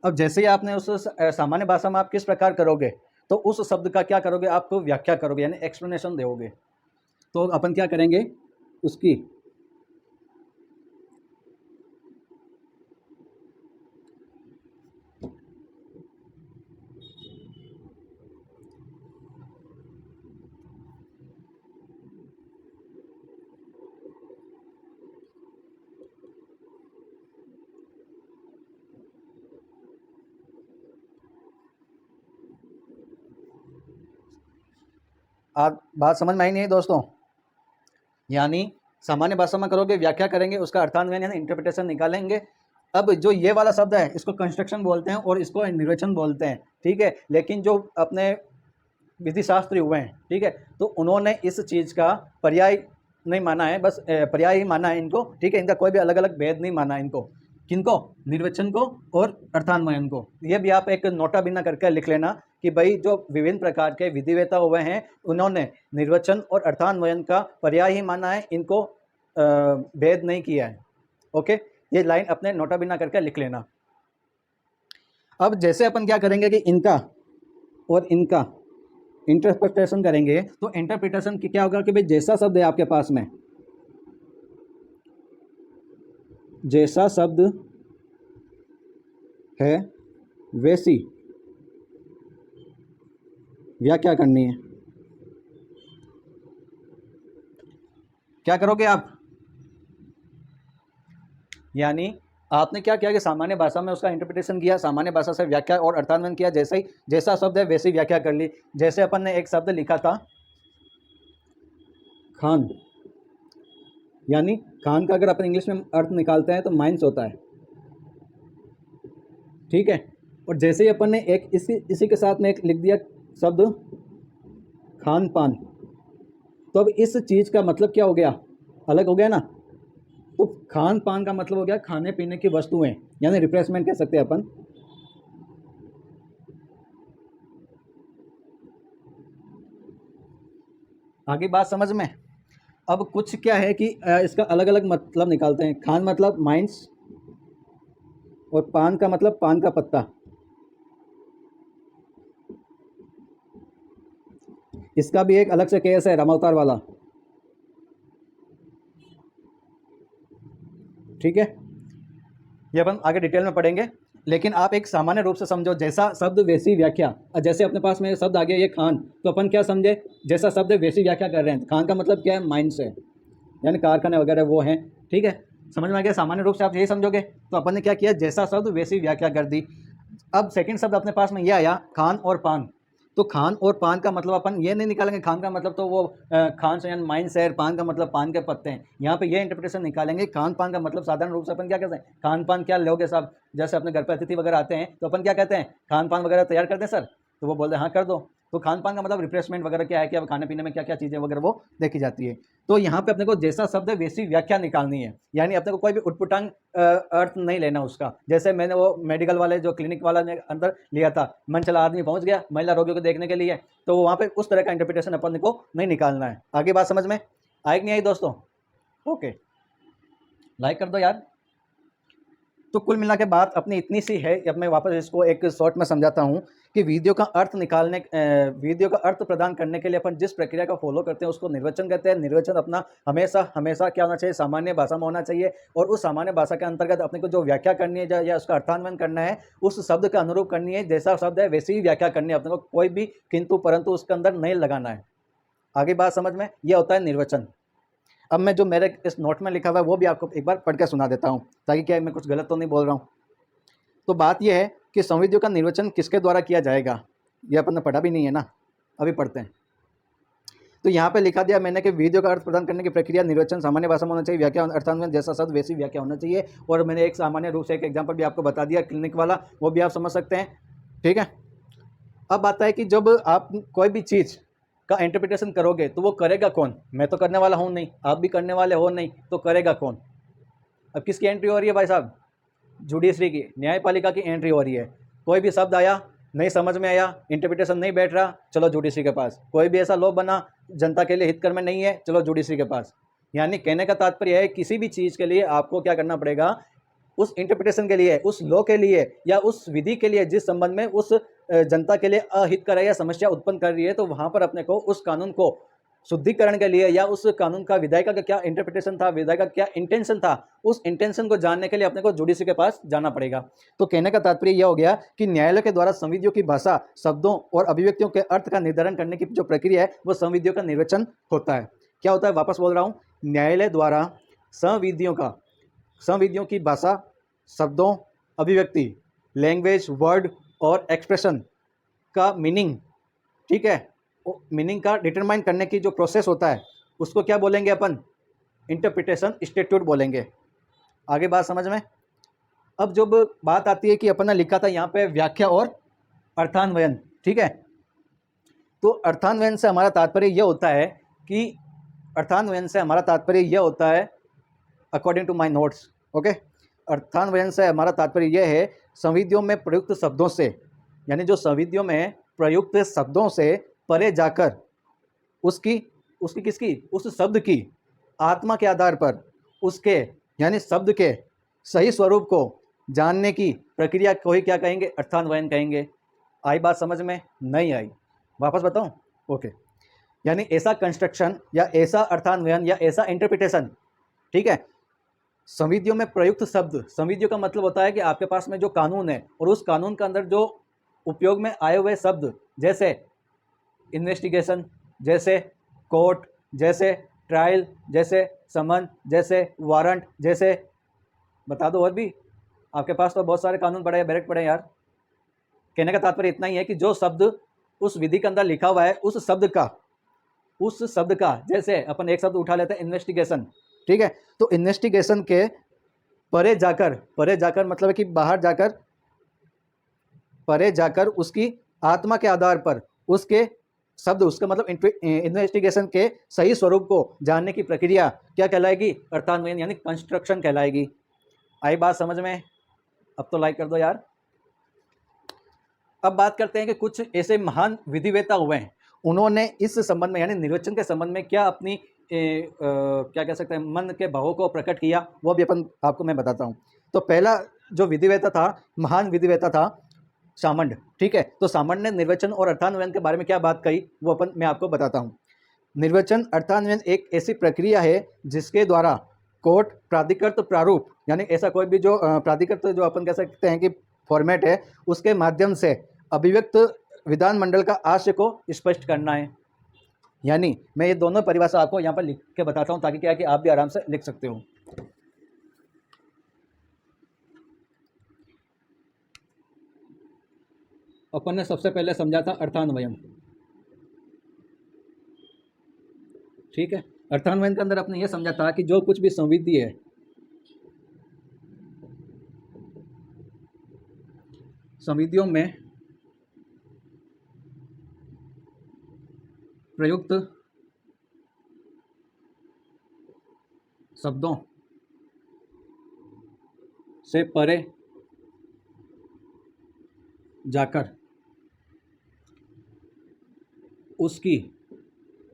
अब जैसे ही आपने उस सामान्य भाषा में आप किस प्रकार करोगे, तो उस शब्द का क्या करोगे, आप व्याख्या करोगे यानी एक्सप्लेनेशन दोगे। तो अपन क्या करेंगे उसकी आप बात समझ में आई नहीं है दोस्तों? यानी सामान्य भाषा में करोगे, व्याख्या करेंगे, उसका अर्थान्वयन यानी इंटरप्रिटेशन निकालेंगे। अब जो ये वाला शब्द है इसको कंस्ट्रक्शन बोलते हैं और इसको निर्वचन बोलते हैं, ठीक है। लेकिन जो अपने विधि शास्त्री हुए हैं, ठीक है, तो उन्होंने इस चीज़ का पर्याय नहीं माना है, बस पर्याय ही माना है इनको, ठीक है। इनका कोई भी अलग अलग भेद नहीं माना इनको। किनको? निर्वचन को और अर्थान्वयन को। ये भी आप एक नोटा बिना करके लिख लेना कि भाई जो विभिन्न प्रकार के विधिवेता हुए हैं उन्होंने निर्वचन और अर्थान्वयन का पर्याय ही माना है, इनको भेद नहीं किया है। ओके, ये लाइन अपने नोटा बिना करके लिख लेना। अब जैसे अपन क्या करेंगे कि इनका और इनका इंटरप्रिटेशन करेंगे, तो इंटरप्रिटेशन की क्या होगा कि भाई जैसा शब्द है आपके पास में, जैसा शब्द है वैसी व्याख्या करनी है। क्या करोगे आप? यानी आपने क्या किया कि सामान्य भाषा में उसका इंटरप्रिटेशन किया, सामान्य भाषा से व्याख्या और अर्थान्वयन किया, जैसे ही जैसा शब्द है वैसी व्याख्या कर ली। जैसे अपन ने एक शब्द लिखा था खान, यानी खान का अगर अपन इंग्लिश में अर्थ निकालते हैं तो माइंस होता है, ठीक है। और जैसे ही अपन ने एक इसी के साथ में एक लिख दिया शब्द खान पान, तो अब इस चीज़ का मतलब क्या हो गया, अलग हो गया ना। तो खान पान का मतलब हो गया खाने पीने की वस्तुएं, यानी रिप्लेसमेंट कह सकते हैं अपन। आगे बात समझ में? अब कुछ क्या है कि इसका अलग अलग मतलब निकालते हैं। खान मतलब माइंस और पान का मतलब पान का पत्ता। इसका भी एक अलग से केस है, रामावतार वाला, ठीक है। ये अपन आगे डिटेल में पढ़ेंगे, लेकिन आप एक सामान्य रूप से समझो, जैसा शब्द वैसी व्याख्या। जैसे अपने पास में शब्द आ गया ये खान, तो अपन क्या समझे, जैसा शब्द है वैसी व्याख्या कर रहे हैं। खान का मतलब क्या है, माइंस है, यानी कारखाने वगैरह वो हैं, ठीक है। समझ में आ गया? सामान्य रूप से आप यही समझोगे। तो अपन ने क्या किया, जैसा शब्द वैसी व्याख्या कर दी। अब सेकंड शब्द अपने पास में ये आया खान और पान। तो खान और पान का मतलब अपन ये नहीं निकालेंगे, खान का मतलब तो वो खान से यानी माइंस है, पान का मतलब पान के पत्ते हैं। यहाँ पे ये इंटरप्रिटेशन निकालेंगे, खान पान का मतलब साधारण रूप से अपन क्या कहते हैं, खान पान क्या लोगे साहब। जैसे अपने घर पर अतिथि वगैरह आते हैं तो अपन क्या कहते हैं, खान पान वगैरह तैयार कर दें सर, तो वो बोलते हैं हाँ कर दो। तो खान पान का मतलब रिफ्रेशमेंट वगैरह क्या है कि अब खाने पीने में क्या क्या चीज़ें वगैरह वो देखी जाती है। तो यहाँ पे अपने को जैसा शब्द है वैसी व्याख्या निकालनी है, यानी अपने को कोई भी उटपुटांग अर्थ नहीं लेना उसका। जैसे मैंने वो मेडिकल वाले जो क्लिनिक वाला ने अंदर लिया था, मन चला आदमी पहुंच गया महिला रोगियों को देखने के लिए, तो वहाँ पे उस तरह का इंटरप्रिटेशन अपन को नहीं निकालना है। आगे बात समझ में आई कि नहीं आई दोस्तों? ओके, लाइक कर दो यार। तो कुल मिला के बात अपनी इतनी सी है। अब मैं वापस इसको एक शॉर्ट में समझाता हूँ कि वीडियो का अर्थ निकालने, वीडियो का अर्थ प्रदान करने के लिए अपन जिस प्रक्रिया का फॉलो करते हैं उसको निर्वचन कहते हैं। निर्वचन अपना हमेशा हमेशा क्या होना चाहिए, सामान्य भाषा में होना चाहिए। और उस सामान्य भाषा के अंतर्गत अपने को जो व्याख्या करनी है या उसका अर्थान्वयन करना है, उस शब्द के अनुरूप करनी है। जैसा शब्द है वैसी ही व्याख्या करनी है, अपने को कोई भी किंतु परंतु उसके अंदर नहीं लगाना है। आगे बात समझ में? यह होता है निर्वचन। अब मैं जो मेरे इस नोट में लिखा हुआ है वो भी आपको एक बार पढ़ के सुना देता हूँ, ताकि क्या मैं कुछ गलत तो नहीं बोल रहा हूँ। तो बात यह है कि संविधियों का निर्वचन किसके द्वारा किया जाएगा, ये अपन ने पढ़ा भी नहीं है ना, अभी पढ़ते हैं। तो यहाँ पे लिखा दिया मैंने कि विधियों का अर्थ प्रदान करने की प्रक्रिया निर्वचन सामान्य भाषा में होना चाहिए, व्याख्या अर्थान्वयन जैसा शब्द वैसी व्याख्या होना चाहिए। और मैंने एक सामान्य रूप से एक एग्जाम्पल भी आपको बता दिया क्लिनिक वाला, वो भी आप समझ सकते हैं, ठीक है। अब आता है कि जब आप कोई भी चीज़ का इंटरप्रिटेशन करोगे तो वो करेगा कौन? मैं तो करने वाला हूँ नहीं, आप भी करने वाले हो नहीं, तो करेगा कौन? अब किसकी एंट्री हो रही है भाई साहब? जुडिशरी की, न्यायपालिका की एंट्री हो रही है। कोई भी शब्द आया, नहीं समझ में आया, इंटरप्रिटेशन नहीं बैठ रहा, चलो जुडिशरी के पास। कोई भी ऐसा लॉ बना जनता के लिए हितकर में नहीं है, चलो जुडिशरी के पास। यानी कहने का तात्पर्य है किसी भी चीज़ के लिए आपको क्या करना पड़ेगा, उस इंटरप्रिटेशन के लिए, उस लॉ के लिए या उस विधि के लिए जिस संबंध में उस जनता के लिए अहितकर है या समस्या उत्पन्न कर रही है, तो वहाँ पर अपने को उस कानून को शुद्धिकरण के लिए या उस कानून का विधायिका का क्या इंटरप्रिटेशन था, विधायिका का क्या इंटेंशन था, उस इंटेंशन को जानने के लिए अपने को जुडिशरी के पास जाना पड़ेगा। तो कहने का तात्पर्य यह हो गया कि न्यायालय के द्वारा संविधियों की भाषा, शब्दों और अभिव्यक्तियों के अर्थ का निर्धारण करने की जो प्रक्रिया है वो संविधियों का निर्वचन होता है। क्या होता है, वापस बोल रहा हूँ, न्यायालय द्वारा संविधियों की भाषा, शब्दों, अभिव्यक्ति, लैंग्वेज, वर्ड और एक्सप्रेशन का मीनिंग, ठीक है, मीनिंग का डिटरमाइन करने की जो प्रोसेस होता है उसको क्या बोलेंगे अपन, इंटरप्रिटेशन स्टेट्यूट बोलेंगे। आगे बात समझ में। अब जब बात आती है कि अपन ने लिखा था यहाँ पे व्याख्या और अर्थान्वयन, ठीक है, तो अर्थान्वयन से हमारा तात्पर्य यह होता है कि according to my notes, okay, अर्थान्वयन से हमारा तात्पर्य यह है संविधियों में प्रयुक्त शब्दों से, यानी जो संविधियों में प्रयुक्त शब्दों से परे जाकर उसकी किसकी, उस शब्द की आत्मा के आधार पर उसके यानी शब्द के सही स्वरूप को जानने की प्रक्रिया को ही क्या कहेंगे, अर्थान्वयन कहेंगे। आई बात समझ में? नहीं आई? वापस बताऊं? ओके, यानी ऐसा कंस्ट्रक्शन या ऐसा अर्थान्वयन या ऐसा इंटरप्रिटेशन, ठीक है, संविधियों में प्रयुक्त शब्द, संविधियों का मतलब होता है कि आपके पास में जो कानून है और उस कानून के अंदर जो उपयोग में आए हुए शब्द, जैसे इन्वेस्टिगेशन, जैसे कोर्ट, जैसे ट्रायल, जैसे समन, जैसे वारंट, जैसे बता दो, और भी आपके पास तो बहुत सारे कानून पड़े हैं, बैरक पड़े हैं यार। कहने का तात्पर्य इतना ही है कि जो शब्द उस विधि के अंदर लिखा हुआ है उस शब्द का जैसे अपन एक शब्द उठा लेते हैं इन्वेस्टिगेशन, ठीक है, तो इन्वेस्टिगेशन के परे जाकर मतलब है कि बाहर जाकर, परे जाकर उसकी आत्मा के आधार पर उसके शब्द, उसका मतलब इन्वेस्टिगेशन के सही स्वरूप को जानने की प्रक्रिया क्या कहलाएगी, अर्थान्वयन यानी कंस्ट्रक्शन कहलाएगी। आई बात समझ में? अब तो लाइक कर दो यार। अब बात करते हैं कि कुछ ऐसे महान विधिवेता हुए हैं, उन्होंने इस संबंध में यानी निर्वचन के संबंध में क्या अपनी क्या कह सकते हैं मन के भावों को प्रकट किया, वो भी अपन आपको मैं बताता हूँ। तो पहला जो विधिवेता था, महान विधिवेता था सामंड, ठीक है। तो सामंड ने निर्वचन और अर्थान्वयन के बारे में क्या बात कही वो मैं आपको बताता हूँ। निर्वचन अर्थान्वयन एक ऐसी प्रक्रिया है जिसके द्वारा कोर्ट प्राधिकृत प्रारूप, यानी ऐसा कोई भी जो प्राधिकृत जो अपन कह सकते हैं कि फॉर्मेट है, उसके माध्यम से अभिव्यक्त विधानमंडल का आशय को स्पष्ट करना है। यानी मैं ये दोनों परिभाषा आपको यहाँ पर लिख के बताता हूँ ताकि क्या है कि आप भी आराम से लिख सकते हो। अपन ने सबसे पहले समझा था अर्थान्वयन, ठीक है। अर्थान्वयन के अंदर अपने ये समझा था कि जो कुछ भी संविधि है, संविधियों में प्रयुक्त शब्दों से परे जाकर उसकी,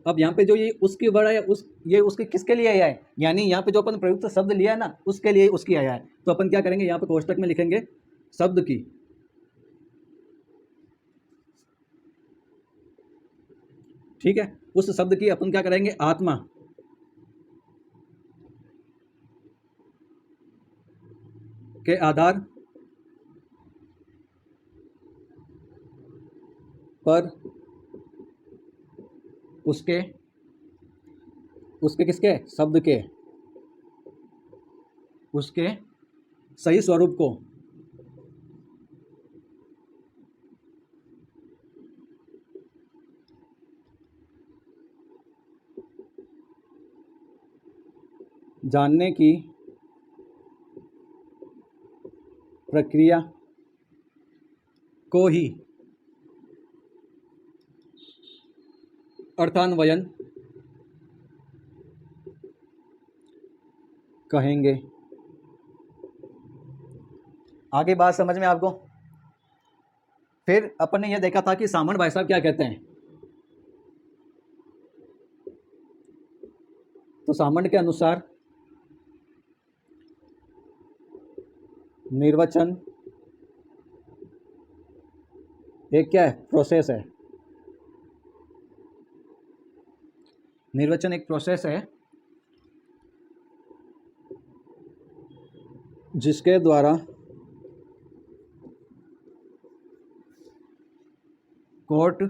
अब यहाँ पे जो ये उसकी वर्ड है, ये उसकी किसके लिए आया है, यानी यहाँ पे जो अपन प्रयुक्त शब्द लिया है ना उसके लिए उसकी आया है। तो अपन क्या करेंगे, यहाँ पे कोष्टक में लिखेंगे शब्द की, ठीक है। उस शब्द की अपन क्या करेंगे, आत्मा के आधार पर उसके किसके, शब्द के उसके सही स्वरूप को जानने की प्रक्रिया को ही अर्थान्वयन कहेंगे। आगे बात समझ में आपको? फिर अपन ने यह देखा था कि सामंत भाई साहब क्या कहते हैं। तो सामंत के अनुसार निर्वचन एक क्या है, प्रोसेस है। निर्वचन एक प्रोसेस है जिसके द्वारा कोर्ट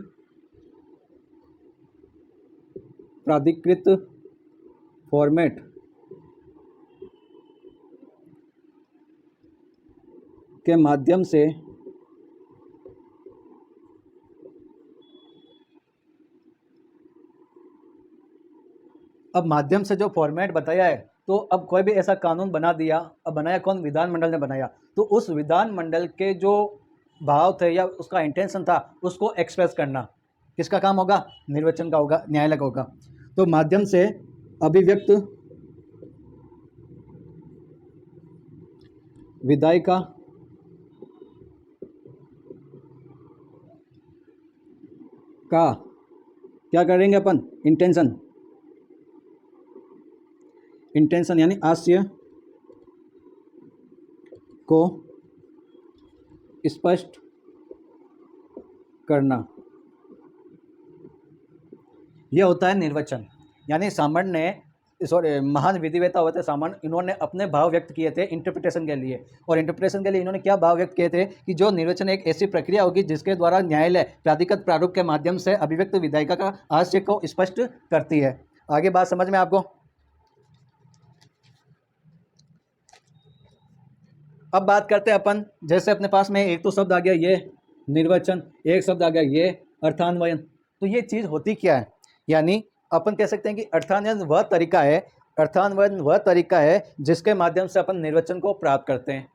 प्राधिकृत फॉर्मेट के माध्यम से अब माध्यम से जो फॉर्मेट बताया है, तो अब कोई भी ऐसा कानून बना दिया, अब बनाया कौन, विधानमंडल ने बनाया, तो उस विधानमंडल के जो भाव थे या उसका इंटेंशन था उसको एक्सप्रेस करना किसका काम होगा, निर्वचन का होगा, न्यायालय का होगा। तो माध्यम से अभिव्यक्त विधायिका का क्या करेंगे अपन, इंटेंशन यानी आशय को स्पष्ट करना, यह होता है निर्वचन। यानी सामान्य महान विधिवेता होते सामान्य, इन्होंने अपने भाव व्यक्त किए थे इंटरप्रिटेशन के लिए, और इंटरप्रिटेशन के लिए इन्होंने क्या भाव व्यक्त किए थे कि जो निर्वचन एक ऐसी प्रक्रिया होगी जिसके द्वारा न्यायालय प्राधिकृत प्रारूप के माध्यम से अभिव्यक्त विधायिका का आशय को स्पष्ट करती है। आगे बात समझ में आपको। अब बात करते हैं अपन, जैसे अपने पास में एक तो शब्द आ गया ये निर्वचन, एक शब्द आ गया ये अर्थान्वयन। तो ये चीज़ होती क्या है, यानी अपन कह सकते हैं कि अर्थान्वयन वह तरीका है जिसके माध्यम से अपन निर्वचन को प्राप्त करते हैं।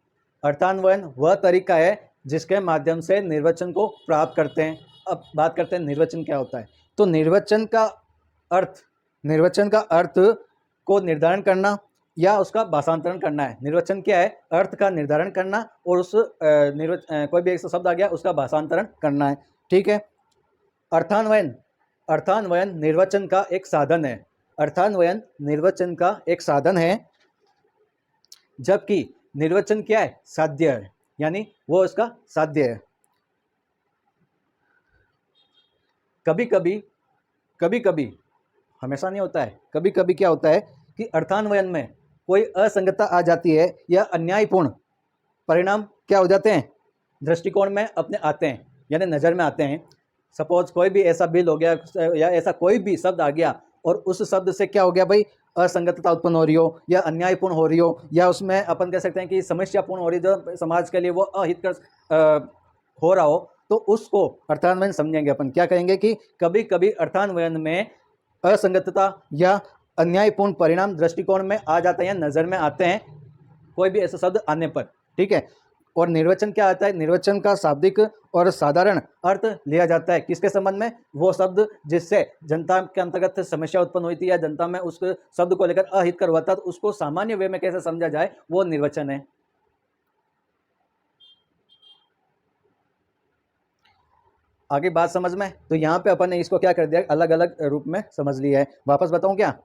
अर्थान्वयन वह तरीका है जिसके माध्यम से निर्वचन को प्राप्त करते हैं। अब बात करते हैं निर्वचन क्या होता है। तो निर्वचन का अर्थ को निर्धारण करना या उसका भाषांतरण करना है। निर्वचन क्या है, अर्थ का निर्धारण करना और उस कोई भी एक शब्द आ गया उसका भाषांतरण करना है, ठीक है। अर्थान्वयन निर्वचन का एक साधन है। अर्थान्वयन निर्वचन का एक साधन है, जबकि निर्वचन क्या है, साध्य है, यानी वो इसका साध्य है। कभी कभी हमेशा नहीं होता है, कभी कभी क्या होता है कि अर्थान्वयन में कोई असंगतता आ जाती है या अन्यायपूर्ण परिणाम क्या हो जाते हैं, दृष्टिकोण में अपने आते हैं, यानी नज़र में आते हैं। सपोज कोई भी ऐसा बिल हो गया या ऐसा कोई भी शब्द आ गया और उस शब्द से क्या हो गया भाई, असंगतता उत्पन्न हो रही हो या अन्यायपूर्ण हो रही हो या उसमें अपन कह सकते हैं कि समस्यापूर्ण हो रही, जो समाज के लिए वो अहितकर हो रहा हो, तो उसको अर्थान्वयन समझेंगे अपन। क्या कहेंगे कि कभी कभी अर्थान्वयन में असंगतता या अन्यायपूर्ण परिणाम दृष्टिकोण में आ जाते हैं या नज़र में आते हैं कोई भी ऐसा शब्द आने पर, ठीक है। और निर्वचन क्या आता है, निर्वचन का शाब्दिक और साधारण अर्थ लिया जाता है किसके संबंध में, वो शब्द जिससे जनता के अंतर्गत समस्या उत्पन्न हुई थी या जनता में उस शब्द को लेकर अहितकर हुआ था, तो उसको सामान्य वे में कैसे समझा जाए, वो निर्वचन है। आगे बात समझ में। तो यहाँ पे अपन ने इसको क्या कर दिया, अलग अलग रूप में समझ लिया है। वापस बताऊँ क्या,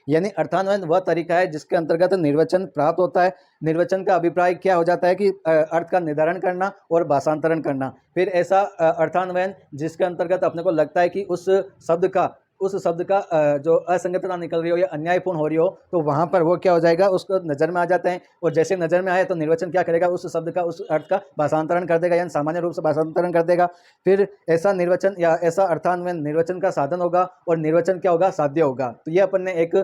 यानी अर्थान्वयन वह तरीका है जिसके अंतर्गत निर्वचन प्राप्त होता है। निर्वचन का अभिप्राय क्या हो जाता है कि अर्थ का निर्धारण करना और भाषांतरण करना। फिर ऐसा अर्थान्वयन जिसके अंतर्गत अपने को लगता है कि उस शब्द का जो असंगतता निकल रही हो या अन्यायपूर्ण हो रही हो, तो वहाँ पर वो क्या हो जाएगा, उसको नज़र में आ जाते हैं। और जैसे नज़र में आए तो निर्वचन क्या करेगा, उस शब्द का उस अर्थ का भाषांतरण कर देगा, यानी सामान्य रूप से भाषांतरण कर देगा। फिर ऐसा निर्वचन या ऐसा अर्थान्वयन निर्वचन का साधन होगा और निर्वचन क्या होगा, साध्य होगा। तो ये अपन ने एक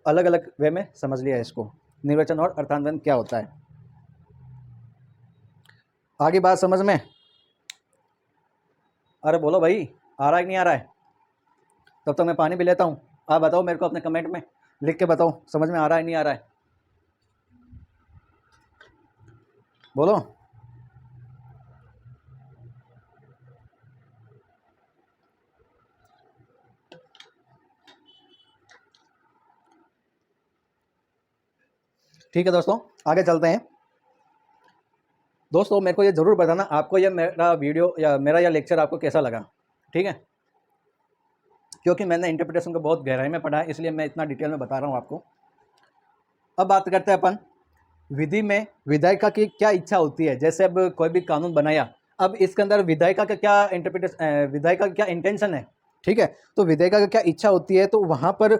अलग अलग वे में समझ लिया है इसको, निर्वचन और अर्थान्वयन क्या होता है। आगे बात समझ में। अरे बोलो भाई, आ रहा है कि नहीं आ रहा है? तब तक मैं पानी भी लेता हूँ। आप बताओ मेरे को अपने कमेंट में लिख के बताओ, समझ में आ रहा है नहीं आ रहा है, बोलो। ठीक है दोस्तों, आगे चलते हैं। दोस्तों मेरे को ये ज़रूर बताना आपको ये मेरा वीडियो या मेरा यह लेक्चर आपको कैसा लगा, ठीक है। क्योंकि मैंने इंटरप्रिटेशन को बहुत गहराई में पढ़ा है, इसलिए मैं इतना डिटेल में बता रहा हूँ आपको। अब बात करते हैं अपन विधि में विधायिका की क्या इच्छा होती है। जैसे अब कोई भी कानून बनाया, अब इसके अंदर विधायिका का क्या इंटरप्रिटेशन, विधायिका का क्या इंटेंशन है, ठीक है, तो विधायिका का क्या इच्छा होती है, तो वहाँ पर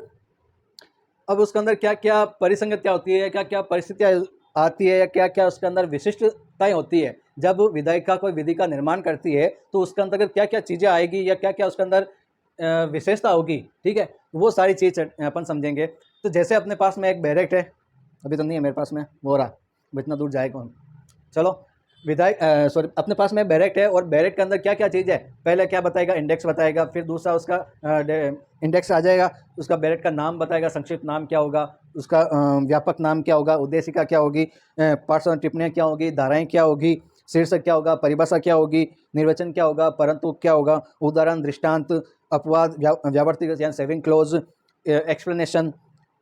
अब उसके अंदर क्या क्या परिसंगतियाँ होती है, क्या क्या परिस्थितियाँ आती है, या क्या क्या उसके अंदर विशिष्टताएं होती है। जब विधायिका कोई विधि का निर्माण करती है तो उसके अंतर्गत क्या क्या चीज़ें आएगी या क्या क्या उसके अंदर विशेषता होगी, ठीक है, वो सारी चीज़ अपन समझेंगे। तो जैसे अपने पास में एक बैरेक्ट है, अभी तो नहीं है मेरे पास में, वो रहा, अब इतना दूर जाए कौन। चलो, विधायक सॉरी, अपने पास में बैरेक्ट है और बैरेक्ट के अंदर क्या क्या चीज़ है, पहले क्या बताएगा, इंडेक्स बताएगा, फिर दूसरा उसका इंडेक्स आ जाएगा, उसका बैरेक्ट का नाम बताएगा, संक्षिप्त नाम क्या होगा, उसका व्यापक नाम क्या होगा, उद्देशिका क्या होगी, पार्श्व टिप्पणियाँ क्या होगी, धाराएँ क्या होगी, शीर्षक क्या होगा, परिभाषा क्या होगी, निर्वचन क्या होगा, परंतु क्या होगा, उदाहरण, दृष्टांत, अपवाद, व्यावर्ती यानी सेविंग क्लोज, एक्सप्लेनेशन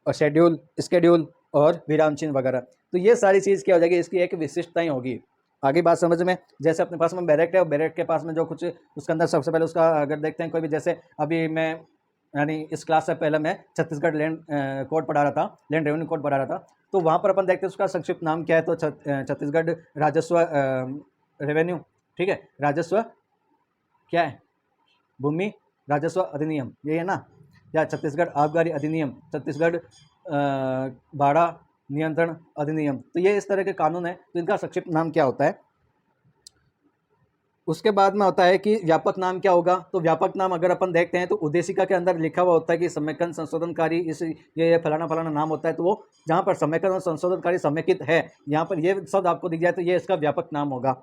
और शेड्यूल, स्केड्यूल और विराम चिन्ह वगैरह। तो ये सारी चीज़ क्या हो जाएगी, इसकी एक विशिष्टताएं होगी। आगे बात समझ में, जैसे अपने पास में बैरेक्ट है और बैरेक्ट के पास में जो कुछ उसके अंदर सबसे पहले उसका अगर देखते हैं कोई भी, जैसे अभी मैं यानी इस क्लास से पहले मैं छत्तीसगढ़ लैंड कोड पढ़ा रहा था, लैंड रेवेन्यू कोड पढ़ा रहा था, तो वहाँ पर अपन देखते हैं उसका संक्षिप्त नाम क्या है, तो छत्तीसगढ़ राजस्व रेवेन्यू, ठीक है, राजस्व क्या है, भूमि राजस्व अधिनियम, ये है ना, या छत्तीसगढ़ आबकारी अधिनियम, छत्तीसगढ़ भाड़ा नियंत्रण अधिनियम, तो ये इस तरह के कानून है, तो इनका संक्षिप्त नाम क्या होता है। उसके बाद में होता है कि व्यापक नाम क्या होगा, तो व्यापक नाम अगर अपन देखते हैं तो उद्देशिका के अंदर लिखा हुआ होता है कि समेकन संशोधनकारी, इस ये फलाना फलाना नाम होता है, तो वो जहाँ पर समेकन और संशोधनकारी समेकित है, यहाँ पर ये शब्द आपको दिख जाए तो ये इसका व्यापक नाम होगा।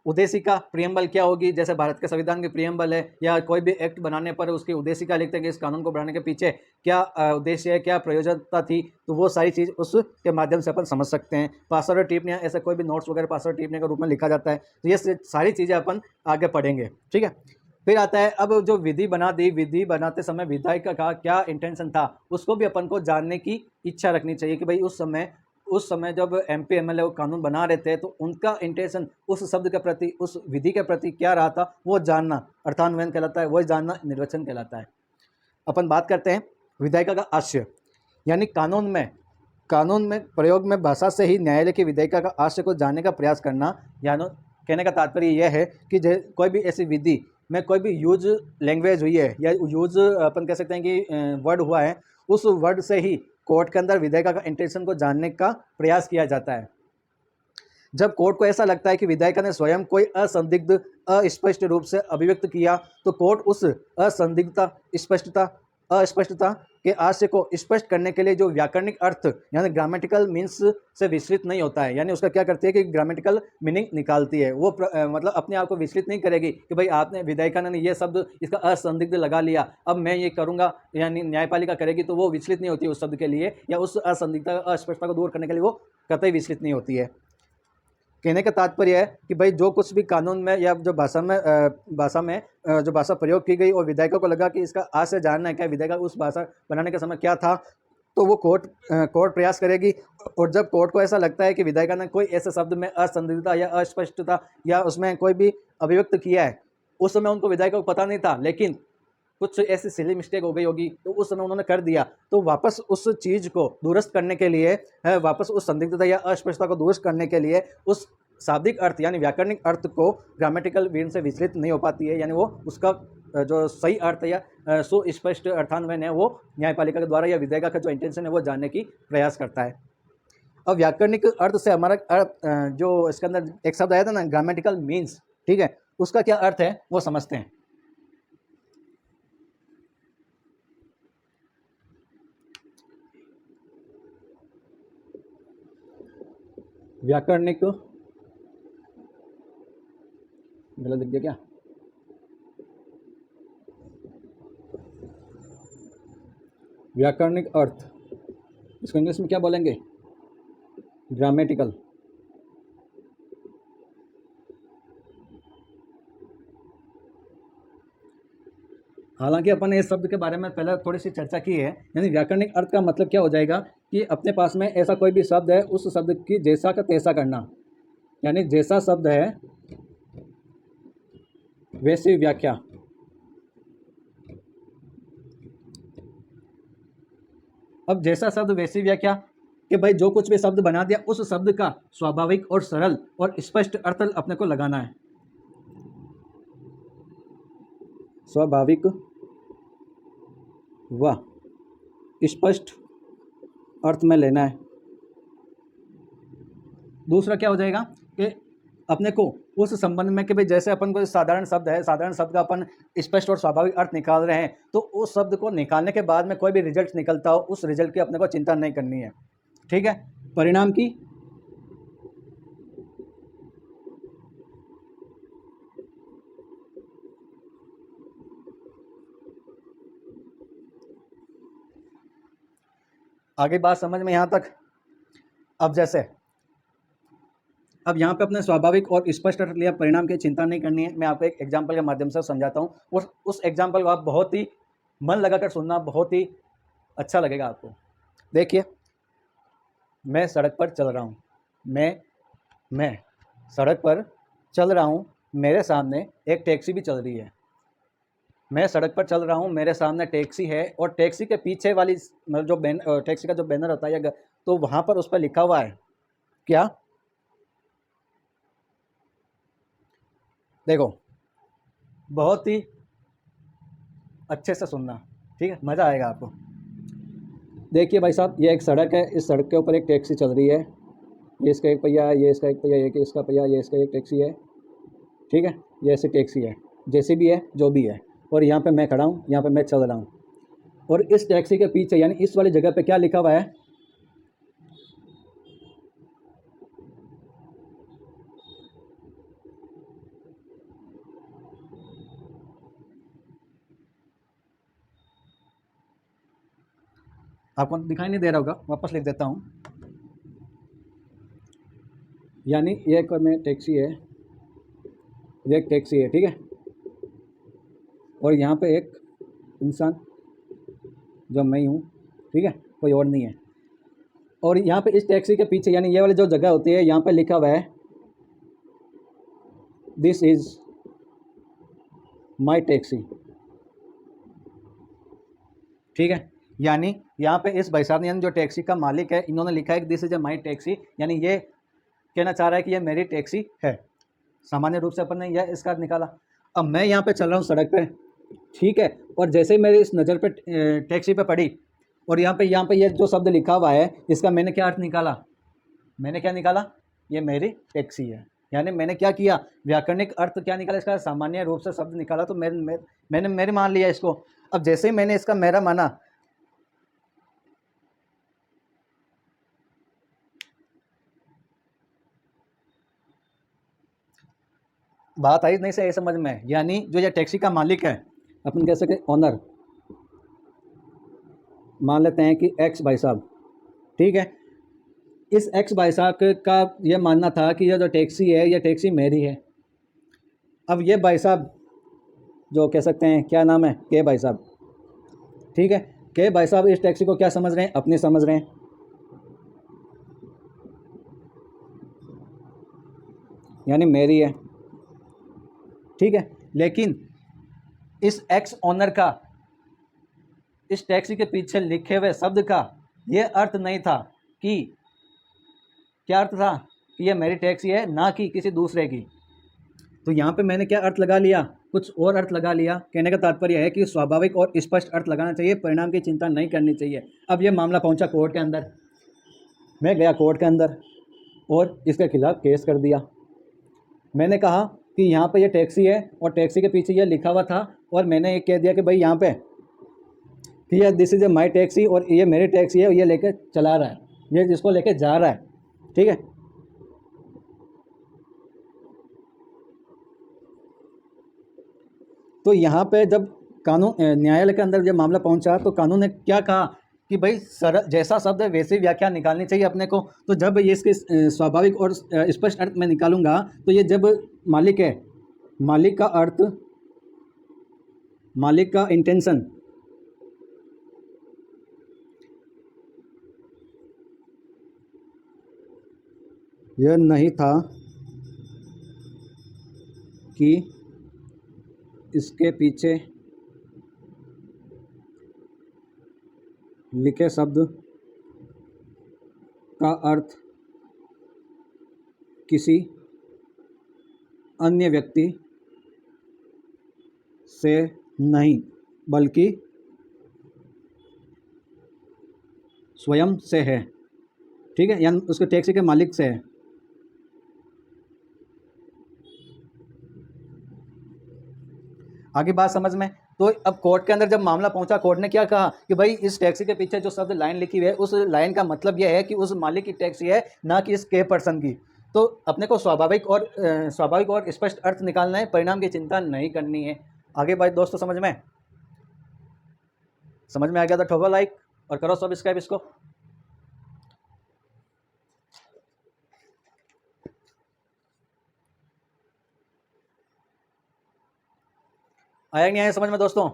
उद्देशिका प्रियम्बल क्या होगी, जैसे भारत के संविधान की प्रियम्बल है, या कोई भी एक्ट बनाने पर उसकी उद्देशिका लिखते हैं कि इस कानून को बनाने के पीछे क्या उद्देश्य है, क्या प्रयोजनता थी, तो वो सारी चीज़ उसके माध्यम से अपन समझ सकते हैं। पासवर्ड टिप्पणियाँ, ऐसे कोई भी नोट्स वगैरह पासवर्ड टिप्पणी के रूप में लिखा जाता है, तो ये सारी चीज़ें अपन आगे पढ़ेंगे, ठीक है। फिर आता है अब जो विधि बना दी, विधि बनाते समय विधायक का क्या इंटेंशन था, उसको भी अपन को जानने की इच्छा रखनी चाहिए कि भाई उस समय जब MP MLA वो कानून बना रहे थे तो उनका इंटेंशन उस शब्द के प्रति, उस विधि के प्रति क्या रहा था, वो जानना अर्थान्वयन कहलाता है, वही जानना निर्वचन कहलाता है। अपन बात करते हैं विधायिका का आशय, यानी कानून में प्रयोग में भाषा से ही न्यायालय की विधायिका का आशय को जानने का प्रयास करना, यानी कहने का तात्पर्य यह है कि कोई भी ऐसी विधि में कोई भी यूज लैंग्वेज हुई है या यूज अपन कह सकते हैं कि वर्ड हुआ है, उस वर्ड से ही कोर्ट के अंदर विधायिका का इंटेंशन को जानने का प्रयास किया जाता है। जब कोर्ट को ऐसा लगता है कि विधायिका ने स्वयं कोई असंदिग्ध अस्पष्ट रूप से अभिव्यक्त किया, तो कोर्ट उस असंदिग्धता अस्पष्टता के आशय को स्पष्ट करने के लिए जो व्याकरणिक अर्थ यानी ग्रामेटिकल मीन्स से विचलित नहीं होता है, यानी उसका क्या करती है कि ग्रामेटिकल मीनिंग निकालती है, वो मतलब अपने आप को विचलित नहीं करेगी कि भाई आपने विधायिका ने ये शब्द इसका असंदिग्ध लगा लिया, अब मैं ये करूँगा, यानी न्यायपालिका करेगी, तो वो विचलित नहीं होती उस शब्द के लिए, या उस असंदिग्धता अस्पष्टता को दूर करने के लिए वो कतई विचलित नहीं होती है। कहने का तात्पर्य है कि भाई जो कुछ भी कानून में या जो भाषा में जो भाषा प्रयोग की गई और विधायिका को लगा कि इसका आशय जानना है, क्या विधायिका उस भाषा बनाने के समय क्या था, तो वो कोर्ट प्रयास करेगी। और जब कोर्ट को ऐसा लगता है कि विधायिका ने कोई ऐसे शब्द में असंदिग्धता या अस्पष्टता या उसमें कोई भी अभिव्यक्त किया है, उस समय उनको विधायिका को पता नहीं था, लेकिन कुछ ऐसी सिली मिस्टेक हो गई होगी तो उस समय उन्होंने कर दिया, तो वापस उस चीज़ को दुरुस्त करने के लिए, वापस उस संदिग्धता या अस्पष्टता को दुरुस्त करने के लिए उस शाब्दिक अर्थ यानी व्याकरणिक अर्थ को ग्रामेटिकल मीन से विचलित नहीं हो पाती है, यानी वो उसका जो सही अर्थ या सुस्पष्ट अर्थान्वयन है वो न्यायपालिका के द्वारा या विधायिका का जो इंटेंशन है वो जानने की प्रयास करता है। अब व्याकरणिक अर्थ से हमारा अर्थ जो इसके अंदर एक शब्द आया था ना, ग्रामेटिकल मीन्स, ठीक है, उसका क्या अर्थ है वो समझते हैं। व्याकरणिक, गलत लिख दिया क्या, व्याकरणिक अर्थ, इसको इंग्लिश में क्या बोलेंगे, ग्रामेटिकल। हालांकि अपन ने इस शब्द के बारे में पहले थोड़ी सी चर्चा की है, यानी व्याकरणिक अर्थ का मतलब क्या हो जाएगा कि अपने पास में ऐसा कोई भी शब्द है, उस शब्द की जैसा का तैसा करना, यानी जैसा शब्द है वैसी व्याख्या। अब जैसा शब्द वैसी व्याख्या कि भाई जो कुछ भी शब्द बना दिया उस शब्द का स्वाभाविक और सरल और स्पष्ट अर्थ अपने को लगाना है, स्वाभाविक व स्पष्ट अर्थ में लेना है। दूसरा क्या हो जाएगा कि अपने को उस संबंध में कि भाई जैसे अपन को साधारण शब्द है, साधारण शब्द का अपन स्पष्ट और स्वाभाविक अर्थ निकाल रहे हैं, तो उस शब्द को निकालने के बाद में कोई भी रिजल्ट निकलता हो, उस रिजल्ट की अपने को चिंता नहीं करनी है। ठीक है, परिणाम की आगे बात समझ में यहाँ तक। अब जैसे अब यहाँ पे अपने स्वाभाविक और स्पष्ट अर्थ लिया, परिणाम की चिंता नहीं करनी है। मैं आपको एक एग्जाम्पल के माध्यम से समझाता हूँ, और उस एग्जाम्पल को आप बहुत ही मन लगाकर सुनना, बहुत ही अच्छा लगेगा आपको। देखिए, मैं सड़क पर चल रहा हूँ, मैं सड़क पर चल रहा हूँ, मेरे सामने एक टैक्सी भी चल रही है। मैं सड़क पर चल रहा हूँ, मेरे सामने टैक्सी है, और टैक्सी के पीछे वाली मतलब जो टैक्सी का जो बैनर होता है, तो वहाँ पर उस पर लिखा हुआ है क्या? देखो, बहुत ही अच्छे से सुनना, ठीक है, मज़ा आएगा आपको। देखिए भाई साहब, ये एक सड़क है, इस सड़क के ऊपर एक टैक्सी चल रही है। ये इसका एक पहिया है, ये इसका एक पहिया, ये इसका पहिया, ये इसका एक टैक्सी है। ठीक है, ये ऐसी टैक्सी है, जैसी भी है, जो भी है, और यहाँ पे मैं खड़ा हूँ, यहाँ पे मैं चल रहा हूँ, और इस टैक्सी के पीछे यानी इस वाली जगह पे क्या लिखा हुआ है? आपको दिखाई नहीं दे रहा होगा, वापस लिख देता हूँ। यानी ये एक में टैक्सी है, ये एक टैक्सी है, ठीक है, और यहाँ पे एक इंसान जो मैं हूँ, ठीक है, कोई और नहीं है। और यहाँ पे इस टैक्सी के पीछे यानी ये वाली जो जगह होती है, यहाँ पे लिखा हुआ है दिस इज़ माई टैक्सी। ठीक है, यानी यहाँ पे इस भाई साहब ने, यानी जो टैक्सी का मालिक है, इन्होंने लिखा है कि this is a my taxi, यानी ये कहना चाह रहा है कि ये मेरी टैक्सी है। सामान्य रूप से अपन ने यह इसका निकाला। अब मैं यहाँ पे चल रहा हूँ सड़क पे, ठीक है, और जैसे ही मेरी इस नज़र पे टैक्सी पे पड़ी, और यहाँ पे ये जो शब्द लिखा हुआ है, इसका मैंने क्या अर्थ निकाला? मैंने क्या निकाला? ये मेरी टैक्सी है। यानी मैंने क्या किया? व्याकरणिक अर्थ क्या निकाला इसका? सामान्य रूप से शब्द निकाला, तो मैंने मेरे मान लिया इसको। अब जैसे ही मैंने इसका मेरा माना, बात आई नहीं सही समझ में? यानी जो ये टैक्सी का मालिक है, अपन कह सके ऑनर, मान लेते हैं कि एक्स भाई साहब, ठीक है, इस एक्स भाई साहब का ये मानना था कि यह जो टैक्सी है, यह टैक्सी मेरी है। अब ये भाई साहब जो कह सकते हैं, क्या नाम है, के भाई साहब, ठीक है, के भाई साहब इस टैक्सी को क्या समझ रहे हैं? अपनी समझ रहे हैं, यानी मेरी है, ठीक है। लेकिन इस एक्स ऑनर का इस टैक्सी के पीछे लिखे हुए शब्द का ये अर्थ नहीं था कि, क्या अर्थ था? कि ये मेरी टैक्सी है, ना कि किसी दूसरे की। तो यहाँ पे मैंने क्या अर्थ लगा लिया? कुछ और अर्थ लगा लिया। कहने का तात्पर्य है कि स्वाभाविक और स्पष्ट अर्थ लगाना चाहिए, परिणाम की चिंता नहीं करनी चाहिए। अब ये मामला पहुँचा कोर्ट के अंदर, मैं गया कोर्ट के अंदर और इसके खिलाफ केस कर दिया। मैंने कहा कि यहाँ पे ये टैक्सी है और टैक्सी के पीछे ये लिखा हुआ था, और मैंने ये कह दिया कि भाई यहाँ पे कि ये this is a my taxi, और ये मेरी टैक्सी है, और ये लेके चला रहा है, ये जिसको लेके जा रहा है, ठीक है। तो यहाँ पे जब कानून न्यायालय के अंदर जब मामला पहुँचा, तो कानून ने क्या कहा कि भाई जैसा शब्द है वैसे ही व्याख्या निकालनी चाहिए अपने को। तो जब ये इसके स्वाभाविक और स्पष्ट अर्थ में निकालूंगा, तो ये जब मालिक है, मालिक का अर्थ, मालिक का इंटेंशन, यह नहीं था कि इसके पीछे लिखे शब्द का अर्थ किसी अन्य व्यक्ति से नहीं बल्कि स्वयं से है। ठीक है, यानी उसके टैक्सी के मालिक से है। आगे बात समझ में। तो अब कोर्ट के अंदर जब मामला पहुंचा, कोर्ट ने क्या कहा कि भाई इस टैक्सी के पीछे जो शब्द लाइन लिखी हुई है उस लाइन का मतलब यह है कि उस मालिक की टैक्सी है, ना कि इस के पर्सन की। तो अपने को स्वाभाविक और स्पष्ट अर्थ निकालना है, परिणाम की चिंता नहीं करनी है। आगे बात दोस्तों समझ में आ गया तो ठोको लाइक और करो सब्सक्राइब इसको। आया नहीं आया समझ में दोस्तों?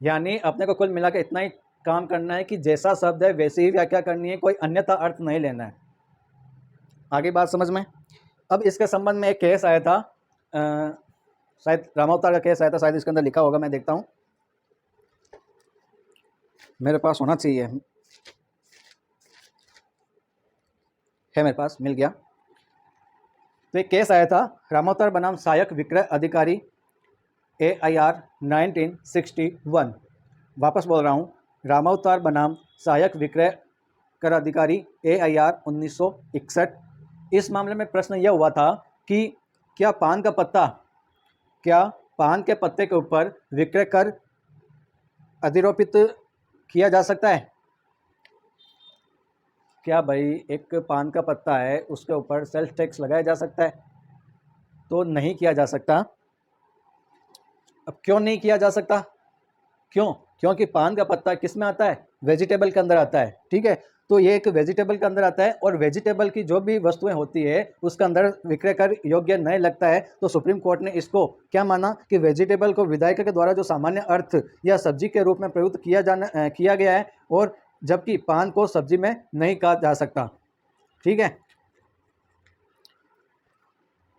यानी अपने को कुल मिला के इतना ही काम करना है कि जैसा शब्द है वैसी ही व्याख्या करनी है, कोई अन्यथा अर्थ नहीं लेना है। आगे बात समझ में। अब इसके संबंध में एक केस आया था, शायद रामावतार का केस आया था, शायद इसके अंदर लिखा होगा, मैं देखता हूँ, मेरे पास होना चाहिए, है मेरे पास, मिल गया। तो एक केस आया था, रामावतार बनाम सहायक विक्रय अधिकारी AIR 1961। वापस बोल रहा हूँ, रामावतार बनाम सहायक विक्रय कर अधिकारी AIR 1961। इस मामले में प्रश्न यह हुआ था कि क्या पान के पत्ते के ऊपर विक्रय कर अधिरोपित किया जा सकता है? क्या भाई एक पान का पत्ता है उसके ऊपर सेल्स टैक्स लगाया जा सकता है? तो नहीं किया जा सकता। अब क्यों नहीं किया जा सकता? क्योंकि पान का पत्ता किस में आता है? वेजिटेबल के अंदर आता है। ठीक है, तो ये एक वेजिटेबल के अंदर आता है और वेजिटेबल की जो भी वस्तुएं होती है उसके अंदर विक्रय कर योग्य नहीं लगता है। तो सुप्रीम कोर्ट ने इसको क्या माना कि वेजिटेबल को विधायिका के द्वारा जो सामान्य अर्थ या सब्जी के रूप में प्रयुक्त किया गया है, और जबकि पान को सब्जी में नहीं कहा जा सकता। ठीक है,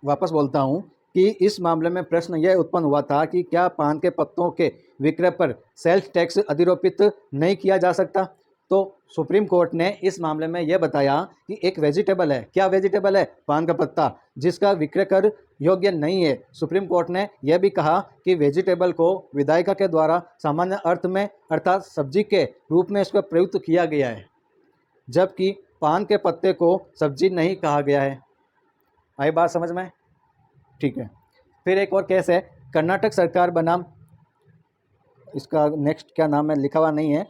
वापस बोलता हूँ कि इस मामले में प्रश्न यह उत्पन्न हुआ था कि क्या पान के पत्तों के विक्रय पर सेल्स टैक्स अधिरोपित नहीं किया जा सकता। तो सुप्रीम कोर्ट ने इस मामले में यह बताया कि एक वेजिटेबल है, क्या वेजिटेबल है? पान का पत्ता, जिसका विक्रय कर योग्य नहीं है। सुप्रीम कोर्ट ने यह भी कहा कि वेजिटेबल को विधायिका के द्वारा सामान्य अर्थ में अर्थात सब्जी के रूप में इसको प्रयुक्त किया गया है, जबकि पान के पत्ते को सब्जी नहीं कहा गया है। आई बात समझ में? ठीक है, फिर एक और केस है, कर्नाटक सरकार बनाम, इसका नेक्स्ट क्या नाम है लिखा हुआ नहीं है,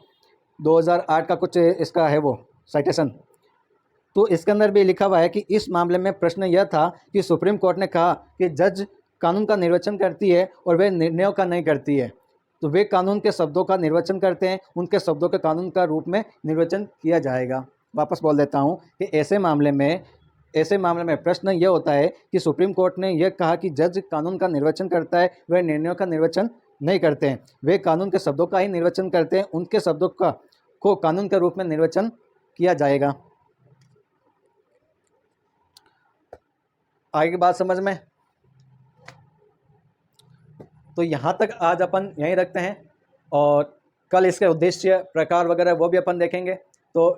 2008 का कुछ इसका है वो साइटेशन। तो इसके अंदर भी लिखा हुआ है कि इस मामले में प्रश्न यह था कि सुप्रीम कोर्ट ने कहा कि जज कानून का निर्वचन करती है और वे निर्णयों का नहीं करती है। तो वे कानून के शब्दों का निर्वचन करते हैं, उनके शब्दों के कानून का रूप में निर्वचन किया जाएगा। वापस बोल देता हूँ कि ऐसे मामले में प्रश्न यह होता है कि सुप्रीम कोर्ट ने यह कहा कि जज कानून का निर्वचन करता है, वह निर्णयों का निर्वचन नहीं करते हैं, वे कानून के शब्दों का ही निर्वचन करते हैं, उनके शब्दों को कानून के रूप में निर्वचन किया जाएगा। आगे की बात समझ में। तो यहाँ तक आज अपन यहीं रखते हैं और कल इसके उद्देश्य, प्रकार वगैरह वो भी अपन देखेंगे। तो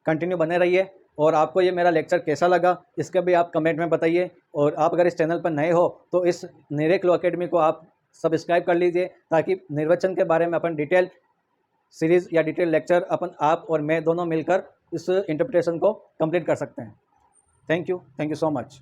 कंटिन्यू बने रहिए और आपको ये मेरा लेक्चर कैसा लगा इसका भी आप कमेंट में बताइए। और आप अगर इस चैनल पर नए हो तो इस निरेक लॉ एकेडमी को आप सब्सक्राइब कर लीजिए, ताकि निर्वचन के बारे में अपन डिटेल सीरीज़ या डिटेल लेक्चर आप और मैं दोनों मिलकर इस इंटरप्रिटेशन को कंप्लीट कर सकते हैं। Thank you so much.